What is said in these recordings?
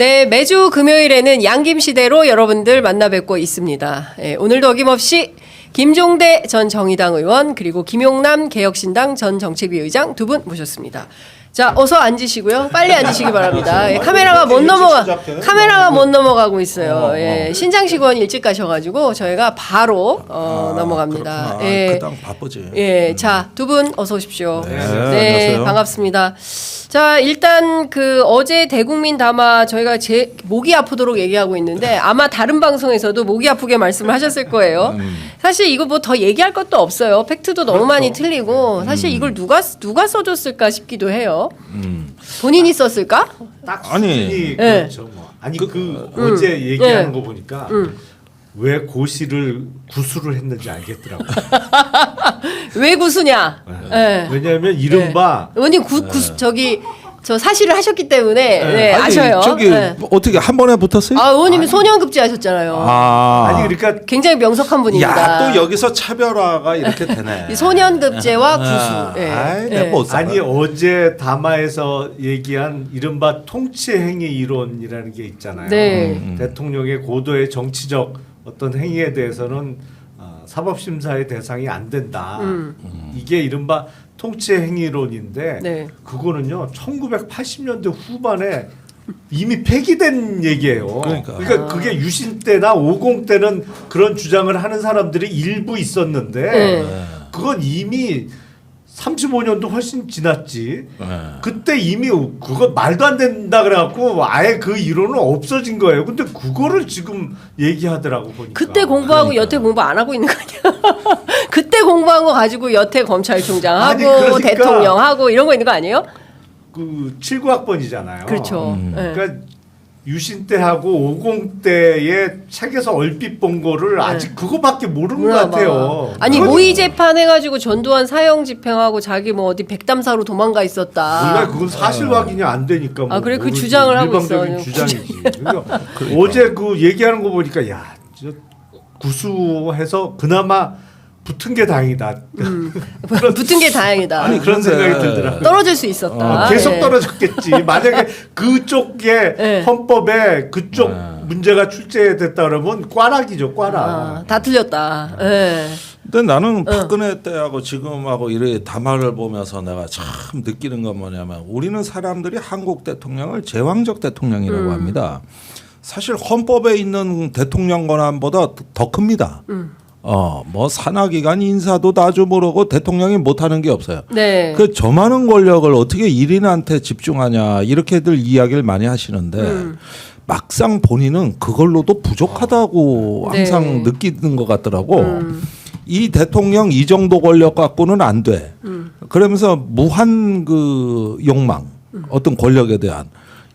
네, 매주 금요일에는 양김시대로 여러분들 만나 뵙고 있습니다. 예, 오늘도 어김없이 김종대 전 정의당 의원 그리고 김용남 개혁신당 전 정책위 의장 두 분 모셨습니다. 자, 어서 앉으시고요. 빨리 앉으시기 바랍니다. 예, 카메라가 못 넘어가고 있어요. 예, 신장식원 일찍 가셔가지고 저희가 바로 넘어갑니다. 예, 그당 바쁘지. 예, 자, 두 분 어서 오십시오. 네, 네, 안녕하세요. 반갑습니다. 자, 일단 그 어제 대국민 담화 저희가 제 목이 아프도록 얘기하고 있는데 아마 다른 방송에서도 목이 아프게 말씀을 하셨을 거예요. 사실 이거 뭐 더 얘기할 것도 없어요. 팩트도 너무 많이 틀리고 사실 이걸 누가 써줬을까 싶기도 해요. 본인이 썼을까? 딱 아니, 수준이 네. 그렇죠. 뭐. 아니 어제 얘기하는 거 보니까 왜 고시를 구수를 했는지 알겠더라고. 왜 구수냐? 네. 왜냐하면 이른바 의원님 저 사실을 하셨기 때문에 네, 아니, 아셔요. 저기 네. 어떻게 한 번에 붙었어요? 아, 의원님이 소년급제 하셨잖아요. 아니 그러니까 굉장히 명석한 분입니다. 야, 또 여기서 차별화가 이렇게 되네. 이 소년급제와 구수. 예. 아이, 예. 내가 못 살아. 아니 어제 담화에서 얘기한 이른바 통치행위 이론이라는 게 있잖아요. 네. 대통령의 고도의 정치적 어떤 행위에 대해서는 사법심사의 대상이 안 된다. 이게 이른바 통치행위론인데 네. 그거는요 1980년대 후반에 이미 폐기된 얘기예요. 그러니까. 그게 유신 때나 50 때는 그런 주장을 하는 사람들이 일부 있었는데 네. 그건 이미 35년도 훨씬 지났지. 네. 그때 이미 그거 말도 안 된다 그래갖고 아예 그 이론은 없어진 거예요. 근데 그거를 지금 얘기하더라고 보니까. 그때 공부하고 그러니까. 여태 공부 안 하고 있는 거 아니야? 그때 공부한 거 가지고 여태 검찰총장 하고 아니, 그러니까 대통령 하고 이런 거 있는 거 아니에요? 그 79학번이잖아요. 그렇죠. 예. 그러니까 유신 때하고 50 때의 책에서 얼핏 본 거를 아직 그거밖에 모르는 것 같아요. 아니 그러니까 모의 재판 해가지고 전두환 사형 집행하고 자기 뭐 어디 백담사로 도망가 원래 있었다. 그건 사실 확인이 안 되니까 뭐 그래? 그 모르지. 주장을 하고 일방적인 있어요. 주장이지. 그러니까 어제 그 얘기하는 거 보니까 야, 진짜 구수해서 그나마 붙은 게 다행이다. 붙은 게 다행이다. 아니 그런 생각이 들더라고요. 떨어질 수 있었다. 계속 예. 떨어졌겠지. 만약에 그쪽에 네. 헌법에 그쪽 문제가 출제됐다 그러면 꽈락이죠, 꽈락. 다 틀렸다. 예. 근데 나는 박근혜 때하고 지금하고 이래 담화를 보면서 내가 참 느끼는 건 뭐냐면 우리는 사람들이 한국 대통령을 제왕적 대통령이라고 합니다. 사실 헌법에 있는 대통령 권한보다 더 큽니다. 뭐 산하기관 인사도 다 주무르고 대통령이 못하는 게 없어요. 네. 그 저 많은 권력을 어떻게 일인한테 집중하냐 이렇게들 이야기를 많이 하시는데 막상 본인은 그걸로도 부족하다고 네. 항상 느끼는 것 같더라고. 이 대통령 이 정도 권력 갖고는 안 돼. 그러면서 무한 그 욕망, 어떤 권력에 대한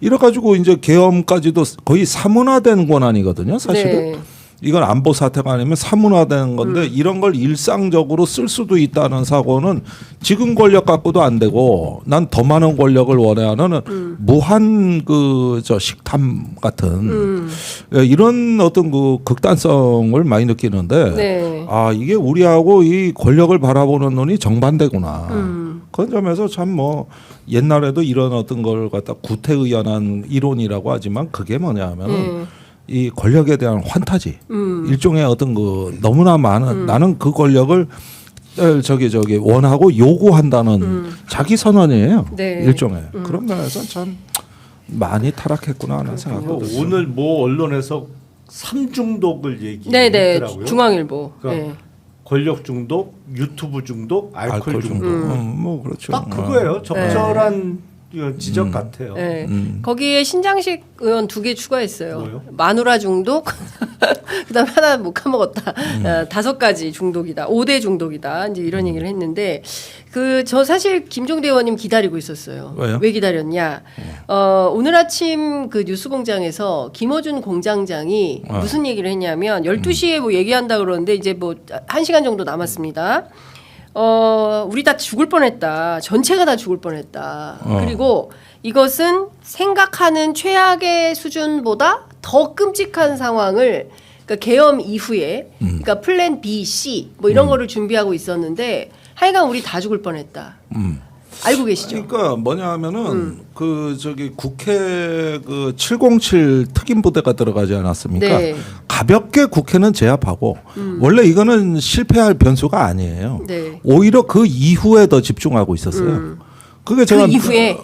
이래 가지고 이제 계엄까지도 거의 사문화된 권한이거든요, 사실은. 네. 이건 안보 사태가 아니면 사문화되는 건데 이런 걸 일상적으로 쓸 수도 있다는 사고는 지금 권력 갖고도 안 되고 난 더 많은 권력을 원하는 무한 그 저 식탐 같은 이런 어떤 그 극단성을 많이 느끼는데 네. 아 이게 우리하고 이 권력을 바라보는 눈이 정반대구나. 그런 점에서 참 뭐 옛날에도 이런 어떤 걸 갖다 구태의연한 이론이라고 하지만 그게 뭐냐면은 이 권력에 대한 환타지 일종의 어떤 그 너무나 많은 나는 그 권력을 저기 원하고 요구한다는 자기 선언이에요. 네. 일종의 그런 면에서 참 많이 타락했구나 하는 생각도 들어요. 오늘 뭐 언론에서 삼중독을 네네. 얘기했더라고요. 중앙일보. 그러니까 네. 권력 중독, 유튜브 중독, 알코올 중독. 뭐 그렇죠. 딱 그거예요. 적절한 지적 같아요. 네. 거기에 신장식 의원 2개 추가했어요. 뭐요? 마누라 중독, 그다음에 하나 못 까먹었다. 5가지 중독이다. 5대 중독이다. 이제 이런 얘기를 했는데 저 사실 김종대 의원님 기다리고 있었어요. 왜요? 왜 기다렸냐? 오늘 아침 그 뉴스공장에서 김어준 공장장이 무슨 얘기를 했냐면 12시에 뭐 얘기한다 그러는데 이제 뭐 1시간 정도 남았습니다. 우리 다 죽을 뻔했다. 전체가 다 죽을 뻔했다. 그리고 이것은 생각하는 최악의 수준보다 더 끔찍한 상황을 그러니까 계엄 이후에 그러니까 플랜 B, C 뭐 이런 거를 준비하고 있었는데 하여간 우리 다 죽을 뻔했다. 알고 계시죠? 그러니까 뭐냐하면은 그 저기 국회 그 707 특임 부대가 들어가지 않았습니까? 네. 가볍게 국회는 제압하고 원래 이거는 실패할 변수가 아니에요. 네. 오히려 그 이후에 더 집중하고 있었어요. 그게 제가 이후에?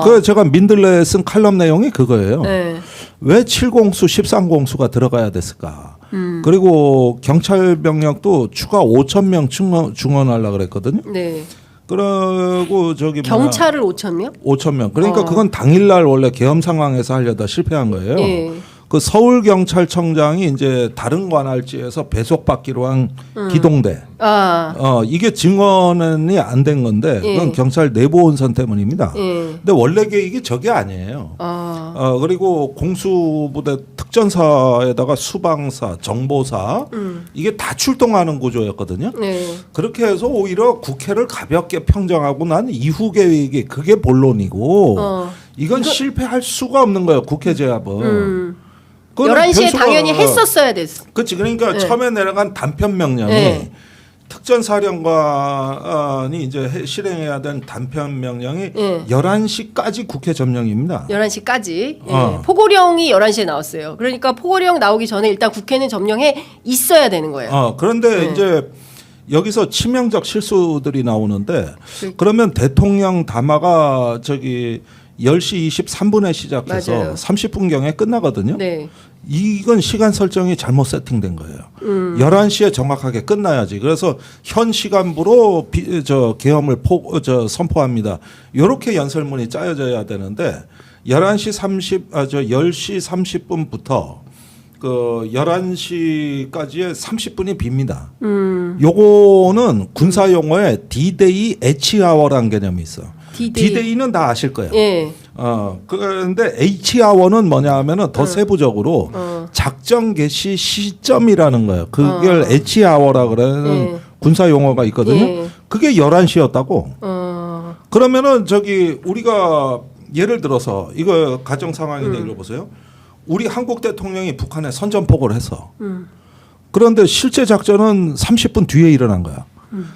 그 제가 민들레 쓴 칼럼 내용이 그거예요. 네. 왜 7공수 13공수가 들어가야 됐을까? 그리고 경찰 병력도 추가 5천 명 중원하려고 그랬거든요. 네. 그리고 저기 경찰을 5천 명? 5천 명. 그러니까 그건 당일날 원래 계엄 상황에서 하려다 실패한 거예요. 예. 그 서울 경찰청장이 이제 다른 관할지에서 배속받기로 한 기동대. 이게 증언이 안 된 건데 그건 경찰 내부 혼선 때문입니다. 근데 원래 계획이 저게 아니에요. 그리고 공수부대 특전사에다가 수방사, 정보사 이게 다 출동하는 구조였거든요. 네. 그렇게 해서 오히려 국회를 가볍게 평정하고 난 이후 계획이 그게 본론이고 이건 실패할 수가 없는 거예요. 국회 제압은. 11시에 당연히 했었어야 됐어. 그렇지. 그러니까 처음에 내려간 단편 명령이 특전사령관이 이제 실행해야 된 단편 명령이 11시까지 국회 점령입니다. 11시까지. 포고령이 11시에 나왔어요. 그러니까 포고령 나오기 전에 일단 국회는 점령해 있어야 되는 거예요. 그런데 이제 여기서 치명적 실수들이 나오는데 그러면 대통령 담화가 저기 10시 23분에 시작해서 맞아요. 30분경에 끝나거든요. 네. 이건 시간 설정이 잘못 세팅된 거예요. 11시에 정확하게 끝나야지. 그래서 현 시간부로 계엄을 선포합니다. 이렇게 연설문이 짜여져야 되는데 10시 30분부터 그 11시까지의 30분이 빕니다. 요거는 군사 용어에 D-Day H-Hour라는 개념이 있어. D-Day는 다 아실 거예요. 예. 그런데 H-Hour는 뭐냐 하면은 더 세부적으로 작전 개시 시점이라는 거예요. 그걸 H-Hour라 그러는 군사 용어가 있거든요. 그게 11시였다고. 그러면은 저기 우리가 예를 들어서 이거 가정 상황인데 이거 보세요. 우리 한국 대통령이 북한에 선전포고를 했어. 그런데 실제 작전은 30분 뒤에 일어난 거야.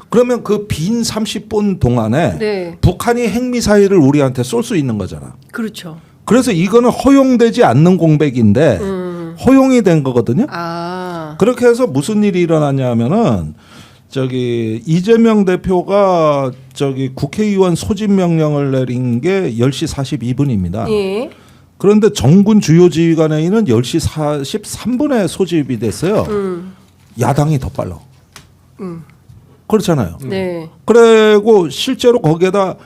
그러면 그 빈 30분 동안에 북한이 핵미사일을 우리한테 쏠 수 있는 거잖아. 그렇죠. 그래서 이거는 허용되지 않는 공백인데 허용이 된 거거든요. 그렇게 해서 무슨 일이 일어났냐 하면은 저기 이재명 대표가 저기 국회의원 소집 명령을 내린 게 10시 42분입니다. 예. 그런데 정군 주요 지휘관회의는 10시 43분에 소집이 됐어요. 야당이 더 빨라. 그렇잖아요. 네. 그리고 실제로 거기에다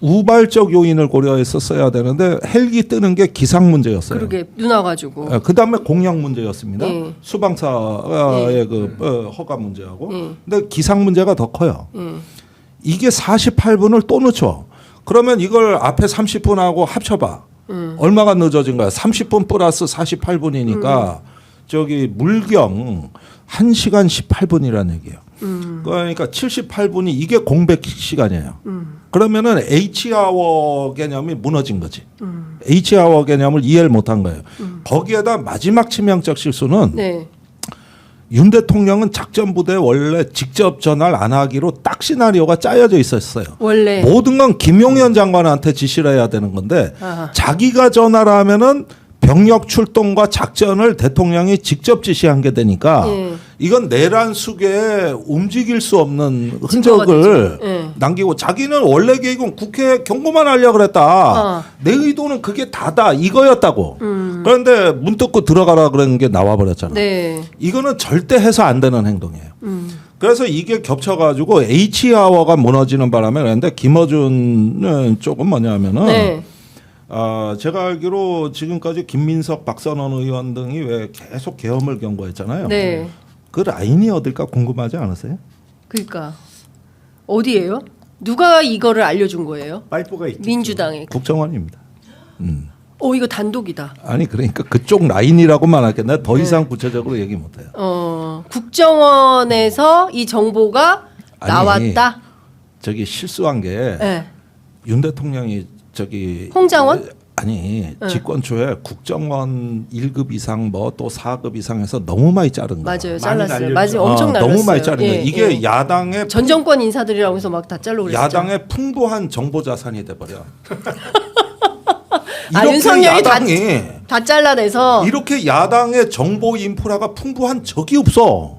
우발적 요인을 고려했었어야 되는데 헬기 뜨는 게 기상 문제였어요. 그러게 눈 와가지고. 그 다음에 공약 문제였습니다. 수방사의 그 허가 문제하고. 근데 기상 문제가 더 커요. 이게 48분을 또 늦춰. 그러면 이걸 앞에 30분하고 합쳐봐. 얼마가 늦어진 거야? 30분 플러스 48분이니까 저기 물경 1시간 18분이라는 얘기예요. 그러니까 78분이 이게 공백 시간이에요. 그러면은 H-hour 개념이 무너진 거지. H-hour 개념을 이해를 못한 거예요. 거기에다 마지막 치명적 실수는 윤 대통령은 작전부대에 원래 직접 전화를 안 하기로 딱 시나리오가 짜여져 있었어요. 원래 모든 건 김용현 장관한테 지시를 해야 되는 건데 자기가 전화를 하면은 병력 출동과 작전을 대통령이 직접 지시한 게 되니까 이건 내란 숙에 움직일 수 없는 흔적을 남기고 자기는 원래 계획은 국회에 경고만 하려고 그랬다. 내 의도는 그게 다다 이거였다고. 그런데 문 뜯고 들어가라 그런 게 나와버렸잖아. 이거는 절대 해서 안 되는 행동이에요. 그래서 이게 겹쳐가지고 H-hour가 무너지는 바람에 그랬는데 김어준은 조금 뭐냐면은 제가 알기로 지금까지 김민석, 박선원 의원 등이 왜 계속 계엄을 경고했잖아요. 그 라인이 어딜까 궁금하지 않으세요? 그러니까 어디예요? 누가 이거를 알려준 거예요? 파이프가 있죠. 민주당에. 국정원입니다. 이거 단독이다. 아니 그러니까 그쪽 라인이라고만 할게. 더 이상 구체적으로 얘기 못해요. 국정원에서 이 정보가 나왔다. 저기 실수한 게 윤 대통령이 저기 홍장원? 아니 집권 초에 국정원 1급 이상 뭐 또 4급 이상해서 너무 많이 자른 거야. 맞아요. 많이 잘랐어요. 날렸죠. 맞아요. 엄청 날렸어요. 너무 많이 자른 거야. 이게 예. 야당의 전 정권 인사들이라고 해서 막 다 잘라 그랬죠. 야당의 풍부한 정보 자산이 돼 버려. 아, 이렇게 윤석열이 야당이 다 잘라내서 이렇게 야당의 정보 인프라가 풍부한 적이 없어.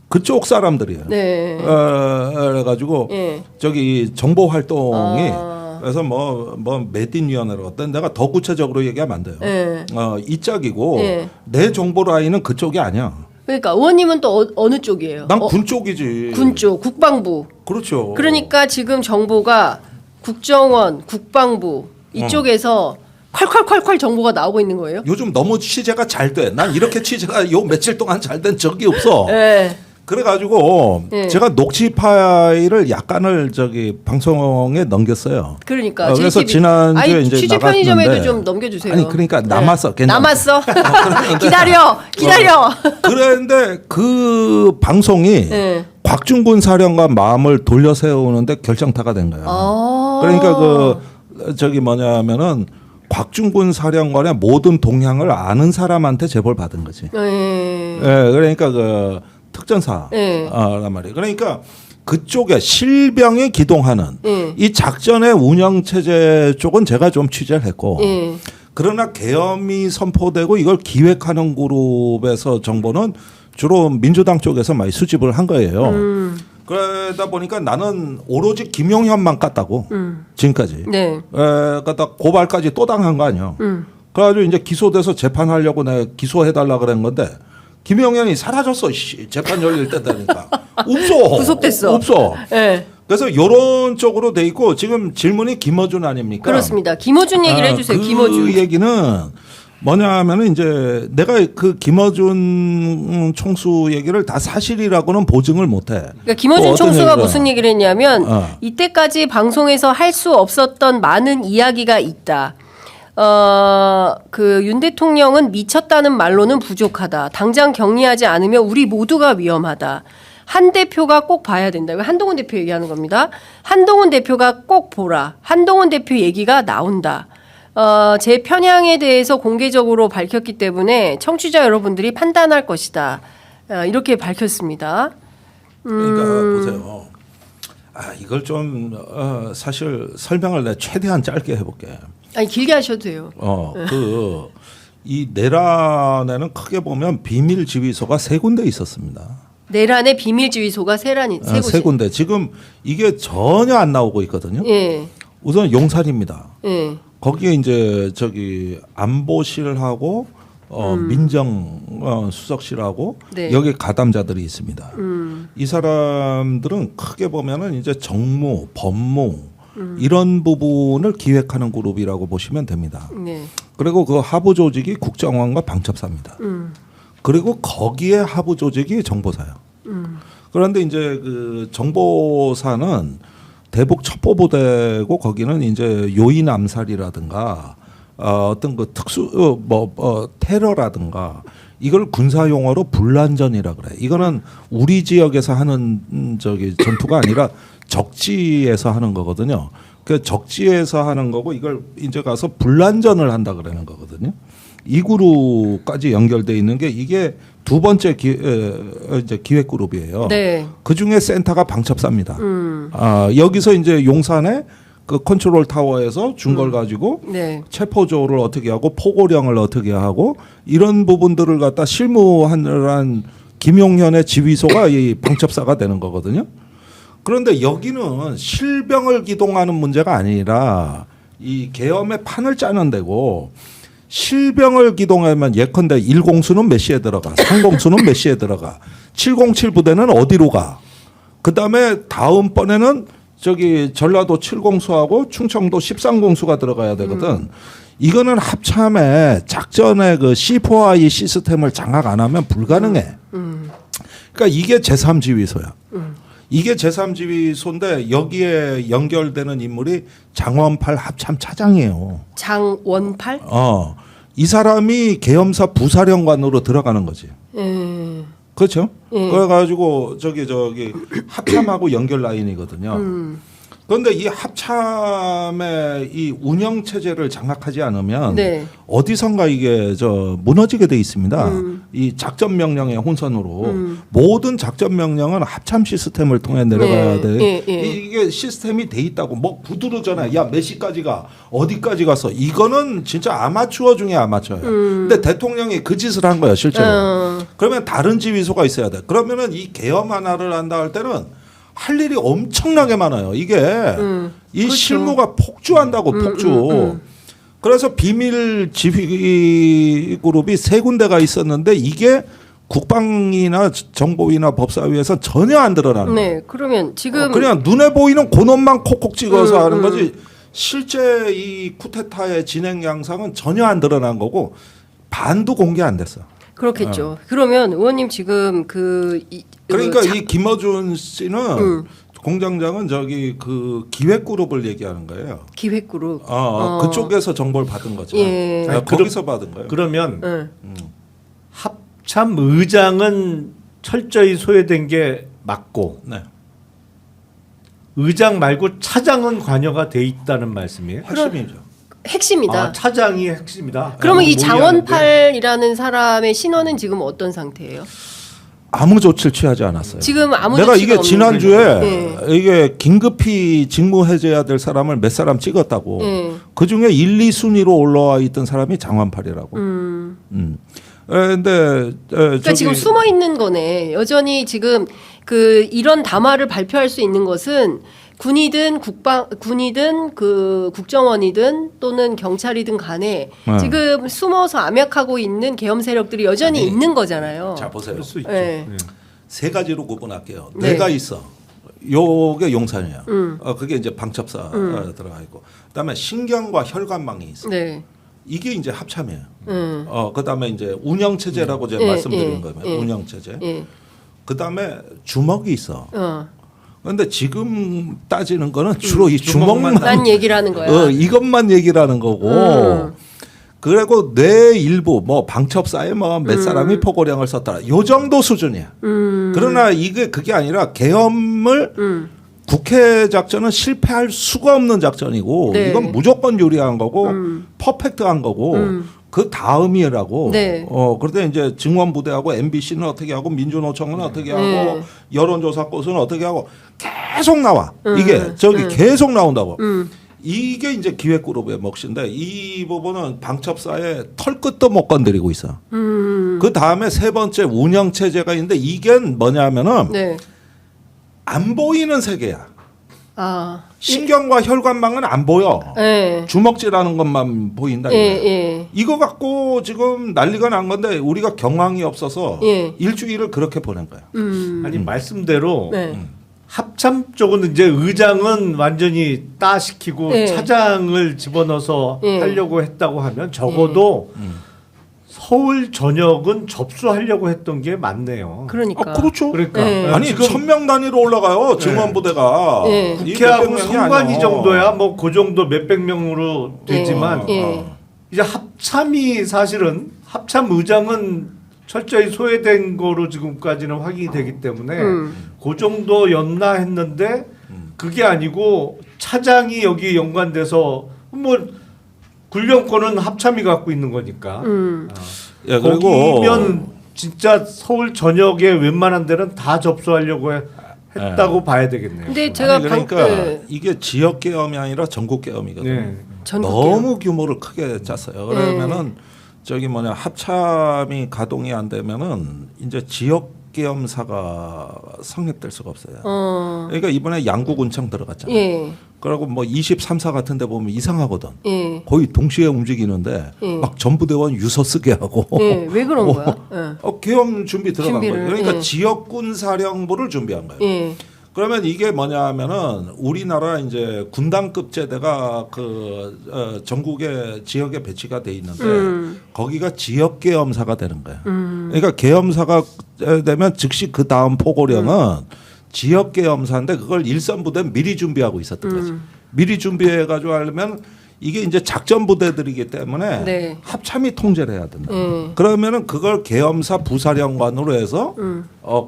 그쪽 사람들이에요. 네. 그래가지고 예. 저기 정보 활동이 아. 그래서 뭐 매딘위원회로 어떤 내가 더 구체적으로 얘기하면 안 돼요. 예. 이 짝이고 예. 내 정보 라인은 그쪽이 아니야. 그러니까 의원님은 또 어느 쪽이에요? 난 군 쪽이지. 군 쪽, 국방부. 그렇죠. 그러니까 지금 정보가 국정원, 국방부 이쪽에서 콸콸콸콸 정보가 나오고 있는 거예요? 요즘 너무 취재가 잘 돼. 난 이렇게 취재가 요 며칠 동안 잘 된 적이 없어. 네. 그래가지고 예. 제가 녹취 파일을 약간을 저기 방송에 넘겼어요. 그러니까 그래서 JTB. 지난주에 아니, 이제 취재 나갔는데 편의점에도 좀 넘겨주세요. 아니 그러니까 남았어. 네. 괜찮아. 남았어. 기다려. 그런데 그 방송이 네. 곽중근 사령관 마음을 돌려 세우는데 결정타가 된 거예요. 아. 그러니까 그 저기 뭐냐면은 곽중근 사령관의 모든 동향을 아는 사람한테 제보를 받은 거지. 네. 예, 그러니까 그 특전사란 네. 말이에요. 그러니까 그쪽에 실병이 기동하는 네. 이 작전의 운영 체제 쪽은 제가 좀 취재를 했고, 네. 그러나 계엄이 선포되고 이걸 기획하는 그룹에서 정보는 주로 민주당 쪽에서 많이 수집을 한 거예요. 그러다 보니까 나는 오로지 김용현만 깠다고 지금까지. 네. 갖다 고발까지 또 당한 거 아니야. 그래가지고 이제 기소돼서 재판하려고 내가 기소해달라 그런 건데 김용현이 사라졌어. 재판 열릴 때 되니까 없어. 구속됐어. 없어. 네. 그래서 이런 쪽으로 돼 있고 지금 질문이 김어준 아닙니까? 그렇습니다. 김어준 얘기를 해주세요. 그 김어준. 얘기는 뭐냐면은 이제 내가 그 김어준 총수 얘기를 다 사실이라고는 보증을 못해. 그러니까 김어준 또 어떤 총수가 얘기가- 무슨 얘기를 했냐면 이때까지 방송에서 할 수 없었던 많은 이야기가 있다. 그 윤 대통령은 미쳤다는 말로는 부족하다. 당장 격리하지 않으면 우리 모두가 위험하다. 한 대표가 꼭 봐야 된다. 이거 한동훈 대표 얘기하는 겁니다. 한동훈 대표가 꼭 보라. 한동훈 대표 얘기가 나온다. 제 편향에 대해서 공개적으로 밝혔기 때문에 청취자 여러분들이 판단할 것이다. 이렇게 밝혔습니다. 그러니까 보세요. 이걸 좀 사실 설명을 내가 최대한 짧게 해볼게. 아니 길게 하셔도 돼요. 이 내란에는 크게 보면 비밀 지휘소가 3군데 있었습니다. 내란의 비밀 지휘소가 세 곳이. 군데. 지금 이게 전혀 안 나오고 있거든요. 예. 우선 용산입니다. 예. 거기에 이제 저기 안보실하고 민정 수석실하고 네. 여기 가담자들이 있습니다. 이 사람들은 크게 보면은 이제 정무, 법무 이런 부분을 기획하는 그룹이라고 보시면 됩니다. 네. 그리고 그 하부 조직이 국정원과 방첩사입니다. 그리고 거기에 하부 조직이 정보사예요. 그런데 이제 그 정보사는 대북 첩보부대고 거기는 이제 요인 암살이라든가 어떤 그 특수 테러라든가 이걸 군사 용어로 분란전이라 그래. 이거는 우리 지역에서 하는 저기 전투가 아니라 적지에서 하는 거거든요. 그 적지에서 하는 거고 이걸 이제 가서 분란전을 한다 그러는 거거든요. 이 그룹까지 연결돼 있는 게 이게 두 번째 이제 기획 그룹이에요. 네. 그 중에 센터가 방첩사입니다. 여기서 이제 용산에 그 컨트롤 타워에서 준 걸 가지고 네. 체포조를 어떻게 하고 포고령을 어떻게 하고 이런 부분들을 갖다 실무하는 김용현의 지휘소가 이 방첩사가 되는 거거든요. 그런데 여기는 실병을 기동하는 문제가 아니라 이 계엄의 판을 짜는 데고 실병을 기동하면 예컨대 1공수는 몇 시에 들어가, 3공수는 몇 시에 들어가, 707 부대는 어디로 가. 그다음에 다음번에는 저기 전라도 7공수하고 충청도 13공수가 들어가야 되거든. 이거는 합참에 작전의 그 C4I 시스템을 장악 안 하면 불가능해. 그러니까 이게 제3지휘소야. 이게 제3지휘소인데 여기에 연결되는 인물이 장원팔 합참 차장이에요. 장원팔? 이 사람이 계엄사 부사령관으로 들어가는 거지. 그렇죠? 그래가지고 저기 합참하고 연결 라인이거든요. 그런데 이 합참의 이 운영 체제를 장악하지 않으면 네. 어디선가 이게 무너지게 돼 있습니다. 이 작전 명령의 혼선으로 모든 작전 명령은 합참 시스템을 통해 내려가야 돼. 예, 예. 이게 시스템이 돼 있다고 뭐 구두로잖아. 야 몇 시까지 가 어디까지 갔어. 이거는 진짜 아마추어 중에 아마추어야. 근데 대통령이 그 짓을 한 거야 실제로. 그러면 다른 지휘소가 있어야 돼. 그러면은 이 계엄 하나를 한다 할 때는 할 일이 엄청나게 많아요. 이게 이 그렇죠. 실무가 폭주한다고 폭주. 그래서 비밀 지휘 그룹이 세 군데가 있었는데 이게 국방이나 정보위나 법사위에서 전혀 안 드러나는 거예요. 네. 그러면 지금 그냥 눈에 보이는 그놈만 콕콕 찍어서 하는 거지. 실제 이 쿠데타의 진행 양상은 전혀 안 드러난 거고 반도 공개 안 됐어. 그렇겠죠. 그러면 의원님 지금 그러니까 이 김어준 씨는 공장장은 저기 그 기획그룹을 얘기하는 거예요. 기획그룹. 그쪽에서 정보를 받은 거죠. 예. 아니, 거기서 받은 거예요. 그러면 네. 합참 의장은 철저히 소외된 게 맞고 네. 의장 말고 차장은 관여가 돼 있다는 말씀이에요? 핵심이죠. 핵심이다. 아, 차장이 핵심이다. 그러면 이 뭐 장원팔이라는 사람의 신원은 지금 어떤 상태예요? 아무 조치를 취하지 않았어요. 지금 아무 내가 조치가 이게 없는 지난주에 거예요. 이게 긴급히 직무 해제해야 될 사람을 몇 사람 찍었다고. 예. 그중에 1, 2순위로 올라와 있던 사람이 장원팔이라고. 근데 그러니까 지금 숨어 있는 거네. 여전히 지금 이런 담화를 발표할 수 있는 것은 군이든 군이든 국정원이든 또는 경찰이든 간에 지금 숨어서 암약하고 있는 계엄 세력들이 여전히 있는 거잖아요. 자 보세요. 그럴 수 있죠. 네. 네. 세 가지로 구분할게요. 네. 내가 있어. 요게 용산이야. 그게 이제 방첩사 들어가 있고. 그다음에 신경과 혈관망이 있어. 네. 이게 이제 합참이에요. 그다음에 이제 운영 체제라고 제가 말씀드린 거예요. 운영 체제. 그다음에 주먹이 있어. 그런데 지금 따지는 거는 주로 이 주먹만 난 얘기를 하는 거야. 이것만 얘기를 하는 거고. 그리고 내 일부 뭐 방첩사에 뭐 몇 사람이 포고령을 썼더라. 요 정도 수준이야. 그러나 그게 아니라 계엄을 국회 작전은 실패할 수가 없는 작전이고 네. 이건 무조건 유리한 거고 퍼펙트한 거고 그 다음이라고. 네. 그런데 이제 증원부대하고 MBC는 어떻게 하고 민주노총은 어떻게 하고 여론조사 꽃은 어떻게 하고 계속 나와. 이게 계속 나온다고. 이게 이제 기획그룹의 몫인데 이 부분은 방첩사의 털끝도 못 건드리고 있어. 그 다음에 세 번째 운영 체제가 있는데 이게 뭐냐면은 네. 안 보이는 세계야. 아. 신경과 혈관망은 안 보여. 네. 주먹질하는 것만 보인다. 예. 이거 갖고 지금 난리가 난 건데 우리가 경황이 없어서 예. 일주일을 그렇게 보낸 거야. 아니 말씀대로 네. 합참 쪽은 이제 의장은 완전히 따시키고 네. 차장을 집어넣어서 네. 하려고 했다고 하면 적어도 서울 전역은 접수하려고 했던 게 맞네요. 그러니까. 그렇죠. 그러니까 네. 아니 지금 1000명 단위로 올라가요. 증원부대가. 네. 이 국회하고 몇백 명이 상관이 아니야. 정도야 뭐 그 정도 몇백 명으로 되지만 예. 이제 합참이 사실은 합참 의장은 철저히 소외된 거로 지금까지는 확인이 되기 때문에 그 정도였나 했는데 그게 아니고 차장이 여기 연관돼서 뭐 군령권은 합참이 갖고 있는 거니까 예, 그리고 거기면 진짜 서울 전역에 웬만한 데는 다 접수하려고 했다고 봐야 되겠네요. 근데 제가 아니, 그러니까 네. 이게 지역 계엄이 아니라 전국 계엄이거든요. 네. 너무 규모를 크게 짰어요. 그러면은 저기 합참이 가동이 안 되면은 이제 지역 계엄사가 성립될 수가 없어요. 그러니까 이번에 양구군청 들어갔잖아요. 예. 그리고 뭐 23사 같은 데 보면 이상하거든. 예. 거의 동시에 움직이는데 막 전부대원 유서 쓰게 하고. 예. 왜 그런 거야? 계엄 준비 들어간 거예요. 준비를, 그러니까 예. 지역군 사령부를 준비한 거예요. 예. 그러면 이게 뭐냐면은 우리나라 이제 군단급 제대가 전국의 지역에 배치가 돼 있는데 거기가 지역 계엄사가 되는 거예요. 그러니까 계엄사가 되면 즉시 그 다음 포고령은 지역 계엄사인데 그걸 일선 부대 미리 준비하고 있었던 거지. 미리 준비해 가지고 하려면 이게 이제 작전 부대들이기 때문에 네. 합참이 통제를 해야 된다. 그러면은 그걸 계엄사 부사령관으로 해서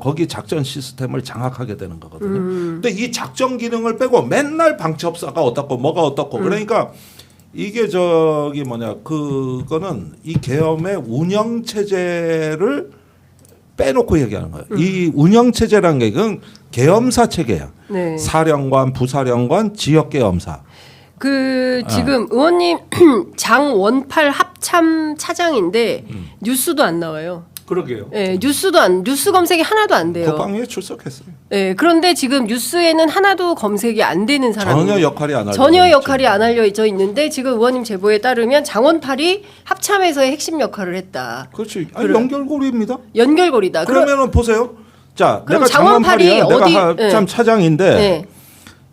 거기 작전 시스템을 장악하게 되는 거거든요. 근데 이 작전 기능을 빼고 맨날 방첩사가 어떻고 뭐가 어떻고 그러니까 이게 저기 뭐냐 그거는 이 계엄의 운영 체제를 빼놓고 얘기하는 거예요. 이 운영 체제라는 게 이건 계엄사 체계야. 네. 사령관, 부사령관, 지역 계엄사. 지금 의원님 장원팔 합참 차장인데 뉴스도 안 나와요. 그러게요. 네, 뉴스 검색이 하나도 안 돼요. 국방위에 출석했어요. 네, 그런데 지금 뉴스에는 하나도 검색이 안 되는 사람이 전혀 역할이 안 전혀 역할이 안 알려져 있는데 지금 의원님 제보에 따르면 장원팔이 합참에서의 핵심 역할을 했다. 그렇지. 아니, 연결고리입니다. 연결고리다. 그러면은 보세요. 자, 그럼 내가 장원팔이 장원팔이야. 어디- 내가 합참 차장인데 네.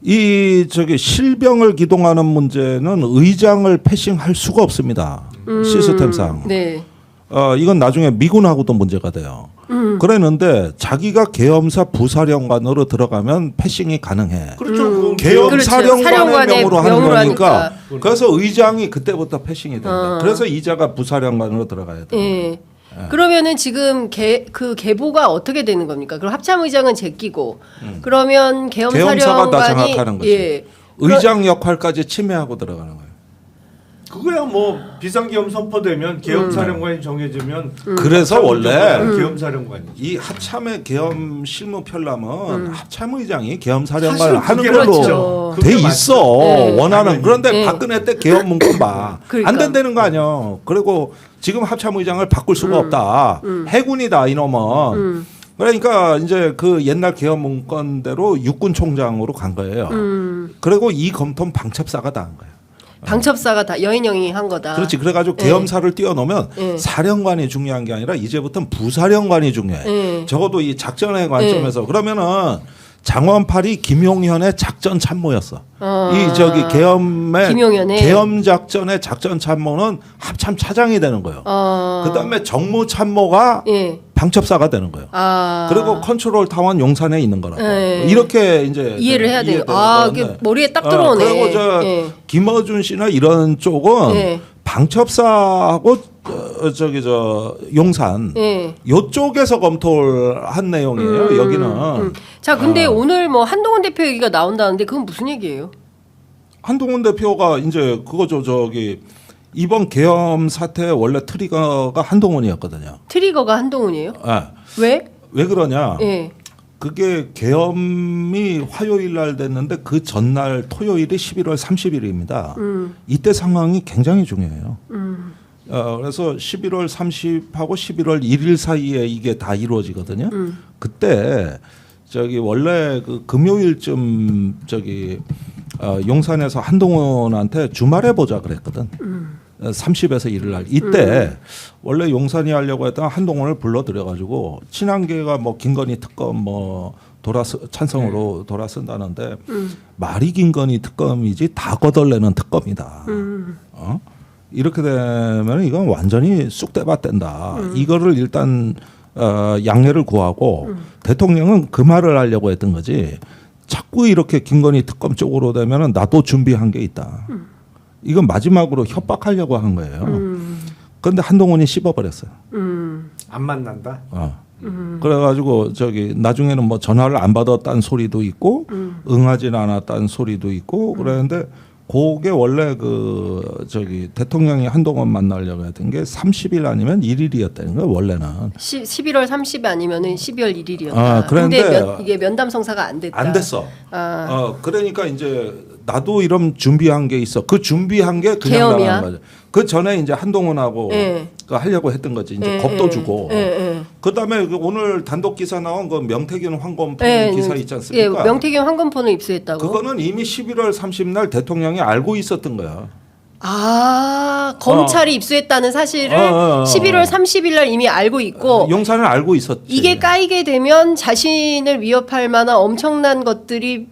이 저기 실병을 기동하는 문제는 의장을 패싱할 수가 없습니다. 시스템상. 네. 이건 나중에 미군하고도 문제가 돼요. 그랬는데 자기가 계엄사 부사령관으로 들어가면 패싱이 가능해. 그렇죠. 계엄사령관의 사령관의 명으로 하는 명으로 거니까. 하니까. 그래서 의장이 그때부터 패싱이 된다. 그래서 이자가 부사령관으로 들어가야 돼. 네. 그러면은 지금 그 계보가 어떻게 되는 겁니까? 그럼 합참의장은 제끼고 그러면 계엄사가 다 계엄사령관이 장악하는 거지. 예. 의장 역할까지 침해하고 들어가는 거예요. 그거야 뭐 비상계엄 선포되면 계엄사령관이 정해지면 그래서 원래 계엄사령관이 이 합참의 계엄 실무 편람은 합참의장이 계엄사령관을 사실 하는 그게 걸로 맞죠. 돼 그게 있어. 네. 원하는. 당연히. 그런데 네. 박근혜 때 계엄 문건 봐. 그러니까. 안 된다는 거 아니야. 그리고 지금 합참의장을 바꿀 수가 없다. 해군이다 이놈은. 그러니까 이제 그 옛날 계엄 문건대로 육군총장으로 간 거예요. 그리고 이 검토는 방첩사가 다 한 거예요. 방첩사가 다 여인영이 한 거다. 그렇지. 그래가지고 네. 계엄사를 띄워놓으면 네. 사령관이 중요한 게 아니라 이제부터는 부사령관이 중요해. 네. 적어도 이 작전의 관점에서 그러면은 장원팔이 김용현의 작전 참모였어. 이 저기 김용현의. 계엄 작전의 작전 참모는 합참 차장이 되는 거예요. 그다음에 정무 참모가 예. 방첩사가 되는 거예요. 그리고 컨트롤 타원 용산에 있는 거라고. 네. 이렇게 이제 이해를 해야 돼요. 이해되는 그게 건데. 머리에 딱 들어오네. 그리고 저 예. 김어준 씨나 이런 쪽은 예. 방첩사하고 저기 저 용산 예. 요쪽에서 검토를 한 내용이에요. 여기는 자, 근데 오늘 뭐 한동훈 대표 얘기가 나온다는데 그건 무슨 얘기예요? 한동훈 대표가 이제 그거죠. 저기 이번 계엄 사태 원래 트리거가 한동훈이었거든요. 트리거가 한동훈이에요? 아, 왜? 왜 그러냐? 예. 그게 계엄이 화요일 날 됐는데 그 전날 토요일이 11월 30일입니다. 이때 상황이 굉장히 중요해요. 그래서 11월 30하고 11월 1일 사이에 이게 다 이루어지거든요. 그때 저기 원래 그 금요일쯤 저기 용산에서 한동훈한테 주말에 보자 그랬거든. 30에서 1일 날 이때 원래 용산이 하려고 했던 한동훈을 불러들여가지고 친한계가 뭐 김건희 특검 뭐 찬성으로 돌아선다는데 말이 김건희 특검이지 다 거덜내는 특검이다. 이렇게 되면 이건 완전히 쑥대밭된다. 이거를 일단 양해를 구하고 대통령은 그 말을 하려고 했던 거지. 자꾸 이렇게 김건희 특검 쪽으로 되면은 나도 준비한 게 있다. 이건 마지막으로 협박하려고 한 거예요. 그런데 한동훈이 씹어버렸어요. 안 만난다. 그래가지고 저기 나중에는 뭐 전화를 안 받았다는 소리도 있고 응하지는 않았다는 소리도 있고 그랬는데 그게 원래 그 저기 대통령이 한동훈 만나려고 했던 게 30일 아니면 1일이었다는 거예요. 원래는 11월 30일 아니면은 12월 1일이었다. 그런데 이게 면담 성사가 안 됐다. 안 됐어. 그러니까 이제 나도 이런 준비한 게 있어. 그 준비한 게 그냥 계엄이야? 나가는 거죠. 그 전에 이제 한동훈하고 예. 그 하려고 했던 거지. 이제 예, 겁도 예, 주고. 예. 그다음에 그 오늘 단독 기사 나온 그 명태균 황건포 예, 기사 있지 않습니까? 예, 명태균 황건포는 입수했다고. 그거는 이미 11월 30날 대통령이 알고 있었던 거야. 검찰이 입수했다는 사실을 11월 30일 날 이미 알고 있고 용산을 알고 있었지. 이게 까이게 되면 자신을 위협할 만한 엄청난 것들이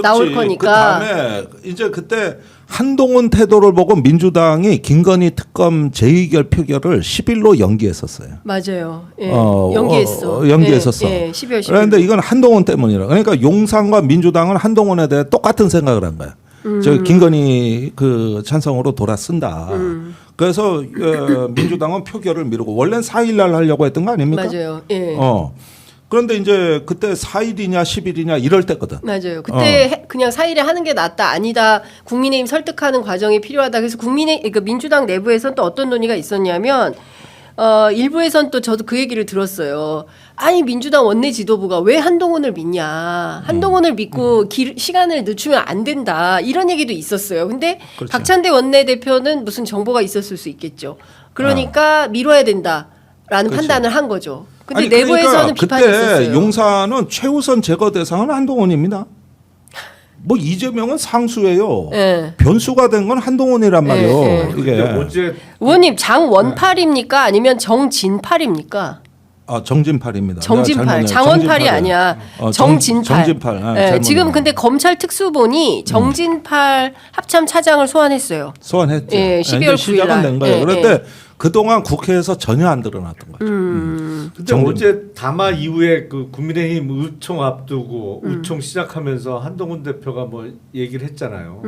나올 거니까. 그다음에 이제 그때 한동훈 태도를 보고 민주당이 김건희 특검 재의결 표결을 10일로 연기했었어요. 맞아요. 예. 연기했어. 연기했었어. 예, 12월 10일. 그런데 이건 한동훈 때문이라. 그러니까 용산과 민주당은 한동훈에 대해 똑같은 생각을 한 거야. 저 김건희 그 찬성으로 돌아쓴다. 그래서 민주당은 표결을 미루고 원래는 4일날 하려고 했던 거 아닙니까? 맞아요. 예. 그런데 이제 그때 4일이냐 10일이냐 이럴 때거든. 맞아요. 그때 그냥 4일에 하는 게 낫다. 아니다. 국민의힘 설득하는 과정이 필요하다. 그래서 그러니까 민주당 내부에서는 또 어떤 논의가 있었냐면 일부에선 또 저도 그 얘기를 들었어요. 아니 민주당 원내 지도부가 왜 한동훈을 믿냐. 한동훈을 믿고 시간을 늦추면 안 된다. 이런 얘기도 있었어요. 근데 그렇죠. 박찬대 원내대표는 무슨 정보가 있었을 수 있겠죠. 그러니까 미뤄야 된다라는 그렇죠. 판단을 한 거죠. 근데 아니, 내부에서는 비판이 그때 있었어요. 용산은 최우선 제거 대상은 한동훈입니다. 뭐 이재명은 상수예요. 네. 변수가 된 건 한동훈이란 말이에요. 네. 이게 어제 의원님 장원팔입니까? 아니면 정진팔입니까? 정진팔입니다. 정진팔, 장원팔이 아니야. 정진팔. 정진팔. 네, 지금 근데 검찰 특수본이 정진팔 합참 차장을 소환했어요. 소환했죠. 예, 12월 9일 시작은 날. 된 거예요. 예, 그런데 그동안 국회에서 전혀 안 드러났던 거죠. 근데 어제 담화 이후에 그 국민의힘 의총 앞두고 의총 시작하면서 한동훈 대표가 뭐 얘기를 했잖아요.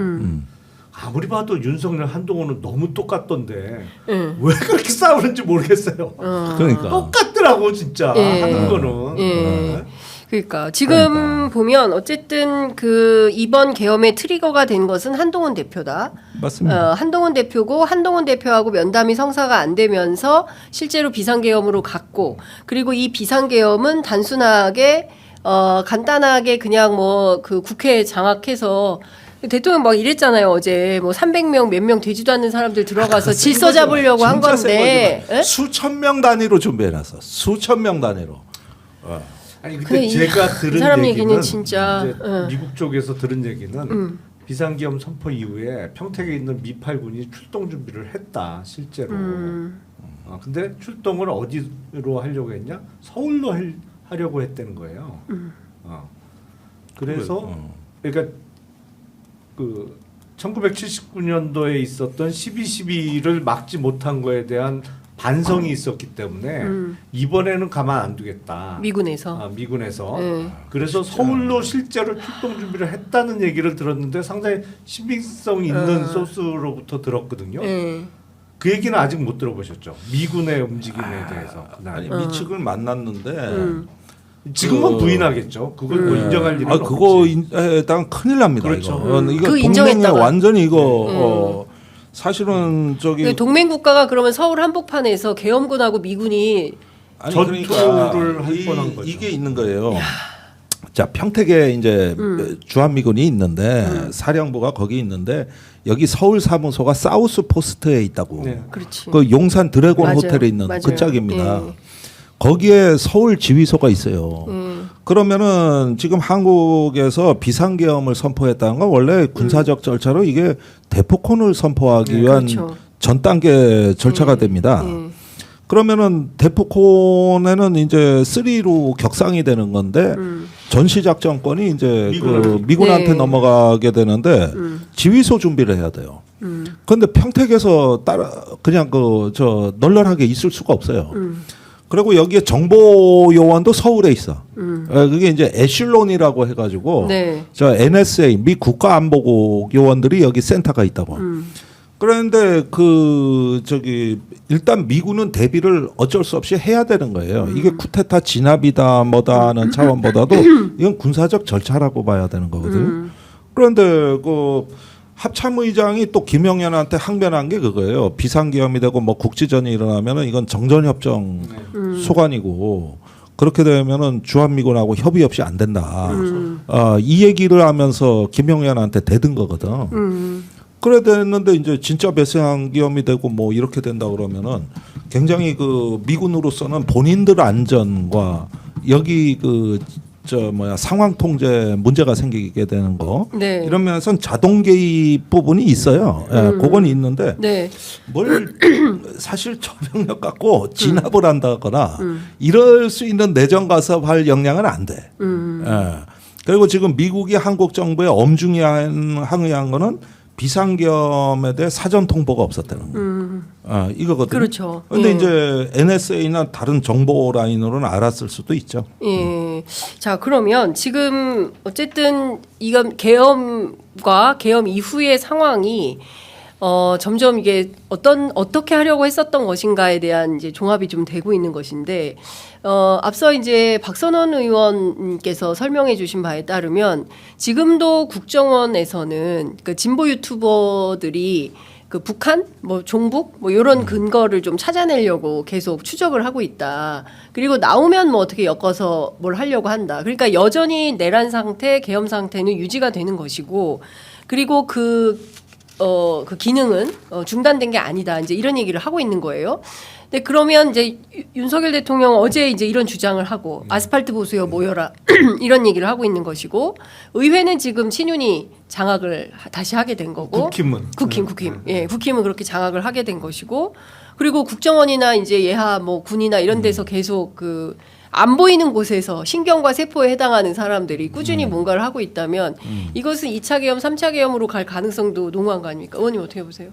아무리 봐도 윤석열 한동훈은 너무 똑같던데 왜 그렇게 싸우는지 모르겠어요. 그러니까 똑같더라고 진짜 예. 하는 거는. 예. 그러니까 지금 보면 어쨌든 그 이번 계엄의 트리거가 된 것은 한동훈 대표다. 맞습니다. 한동훈 대표고 한동훈 대표하고 면담이 성사가 안 되면서 실제로 비상계엄으로 갔고 그리고 이 비상계엄은 단순하게 간단하게 그냥 뭐 그 국회 장악해서 대통령 막 이랬잖아요 어제 뭐 300명 몇 명 되지도 않는 사람들 들어가서 질서 잡으려고 한 건데 예? 수천 명 단위로 준비해놨어. 수천 명 단위로. 아니 근데 근데 제가 그 들은 사람 얘기는 얘기는 진짜, 이제 미국 쪽에서 들은 얘기는 비상계엄 선포 이후에 평택에 있는 미8군이 출동 준비를 했다 실제로. 근데 출동을 어디로 하려고 했냐? 서울로 하려고 했다는 거예요. 그래서 그러니까 그 1979년도에 있었던 12.12를 막지 못한 거에 대한 반성이 있었기 때문에 이번에는 가만 안 두겠다. 미군에서. 미군에서. 그래서 서울로 실제로 출동 준비를 했다는 얘기를 들었는데 상당히 신빙성 있는 소스로부터 들었거든요. 그 얘기는 아직 못 들어보셨죠? 미군의 움직임에 대해서. 아니 미측을 만났는데 지금은 부인하겠죠. 그걸 뭐 인정할 일은 그거 없지. 일단 큰일 납니다. 그렇죠. 이거 그거 동맹에 인정했다가. 완전히 이거 사실은 저기 동맹 국가가 그러면 서울 한복판에서 계엄군하고 미군이 아니, 전투를 할 뻔한 거죠. 이게 있는 거예요. 자 평택에 이제 주한미군이 있는데 사령부가 거기 있는데 여기 서울 사무소가 사우스 포스트에 있다고. 네. 그렇지. 그 용산 드래곤 맞아요. 호텔에 있는 맞아요. 그 짝입니다. 예. 거기에 서울 지휘소가 있어요. 그러면은 지금 한국에서 비상계엄을 선포했다는 건 원래 군사적 절차로 이게 대포콘을 선포하기 위한 그렇죠. 전 단계 절차가 됩니다. 그러면은 대포콘에는 이제 3로 격상이 되는 건데 전시작전권이 이제 미군한테 네. 넘어가게 되는데 지휘소 준비를 해야 돼요. 그런데 평택에서 그냥 널널하게 있을 수가 없어요. 그리고 여기에 정보 요원도 서울에 있어. 그게 이제 에슐론이라고 해가지고 네. 저 NSA 미 국가안보국 요원들이 여기 센터가 있다고. 그런데 일단 미군은 대비를 어쩔 수 없이 해야 되는 거예요. 이게 쿠데타 진압이다 뭐다 하는 차원보다도 이건 군사적 절차라고 봐야 되는 거거든요. 그런데 합참의장이 또 김영현한테 항변한 게 그거예요. 비상계엄이 되고 뭐 국지전이 일어나면은 이건 정전협정 소관이고 그렇게 되면은 주한미군하고 협의 없이 안 된다. 이 얘기를 하면서 김영현한테 대든 거거든. 그래 됐는데 이제 진짜 비상계엄이 되고 뭐 이렇게 된다 그러면은 굉장히 미군으로서는 본인들 안전과 여기 상황 통제 문제가 생기게 되는 거. 네. 이런 면에서는 자동 개입 부분이 있어요. 그건 있는데 네. 뭘 사실 초병력 갖고 진압을 한다거나 이럴 수 있는 내정 가섭할 역량은 안 돼. 그리고 지금 미국이 한국 정부에 엄중히 항의한 거는 비상계엄에 대해 사전 통보가 없었다는 거. 이거거든요. 그렇죠. 그런데 예. 이제 NSA나 다른 정보 라인으로는 알았을 수도 있죠. 예. 네. 자, 그러면 지금 어쨌든 이건 계엄과 계엄 이후의 상황이 점점 이게 어떻게 하려고 했었던 것인가에 대한 이제 종합이 좀 되고 있는 것인데, 앞서 이제 박선원 의원께서 설명해 주신 바에 따르면 지금도 국정원에서는 그 진보 유튜버들이 그 북한, 뭐 종북, 뭐 이런 근거를 좀 찾아내려고 계속 추적을 하고 있다. 그리고 나오면 뭐 어떻게 엮어서 뭘 하려고 한다. 그러니까 여전히 내란 상태, 계엄 상태는 유지가 되는 것이고, 그리고 그 기능은 중단된 게 아니다. 이제 이런 얘기를 하고 있는 거예요. 근데 그러면 이제 윤석열 대통령 어제 이제 이런 주장을 하고 아스팔트 보수여 모여라 이런 얘기를 하고 있는 것이고, 의회는 지금 친윤이 장악을 다시 하게 된 거고, 국힘은 예, 국힘은 그렇게 장악을 하게 된 것이고, 그리고 국정원이나 이제 예하 뭐 군이나 이런 데서 계속 그 안 보이는 곳에서 신경과 세포에 해당하는 사람들이 꾸준히 뭔가를 하고 있다면 이것은 2차 계엄, 3차 계엄으로 갈 가능성도 농후한 거 아닙니까? 의원님 어떻게 보세요?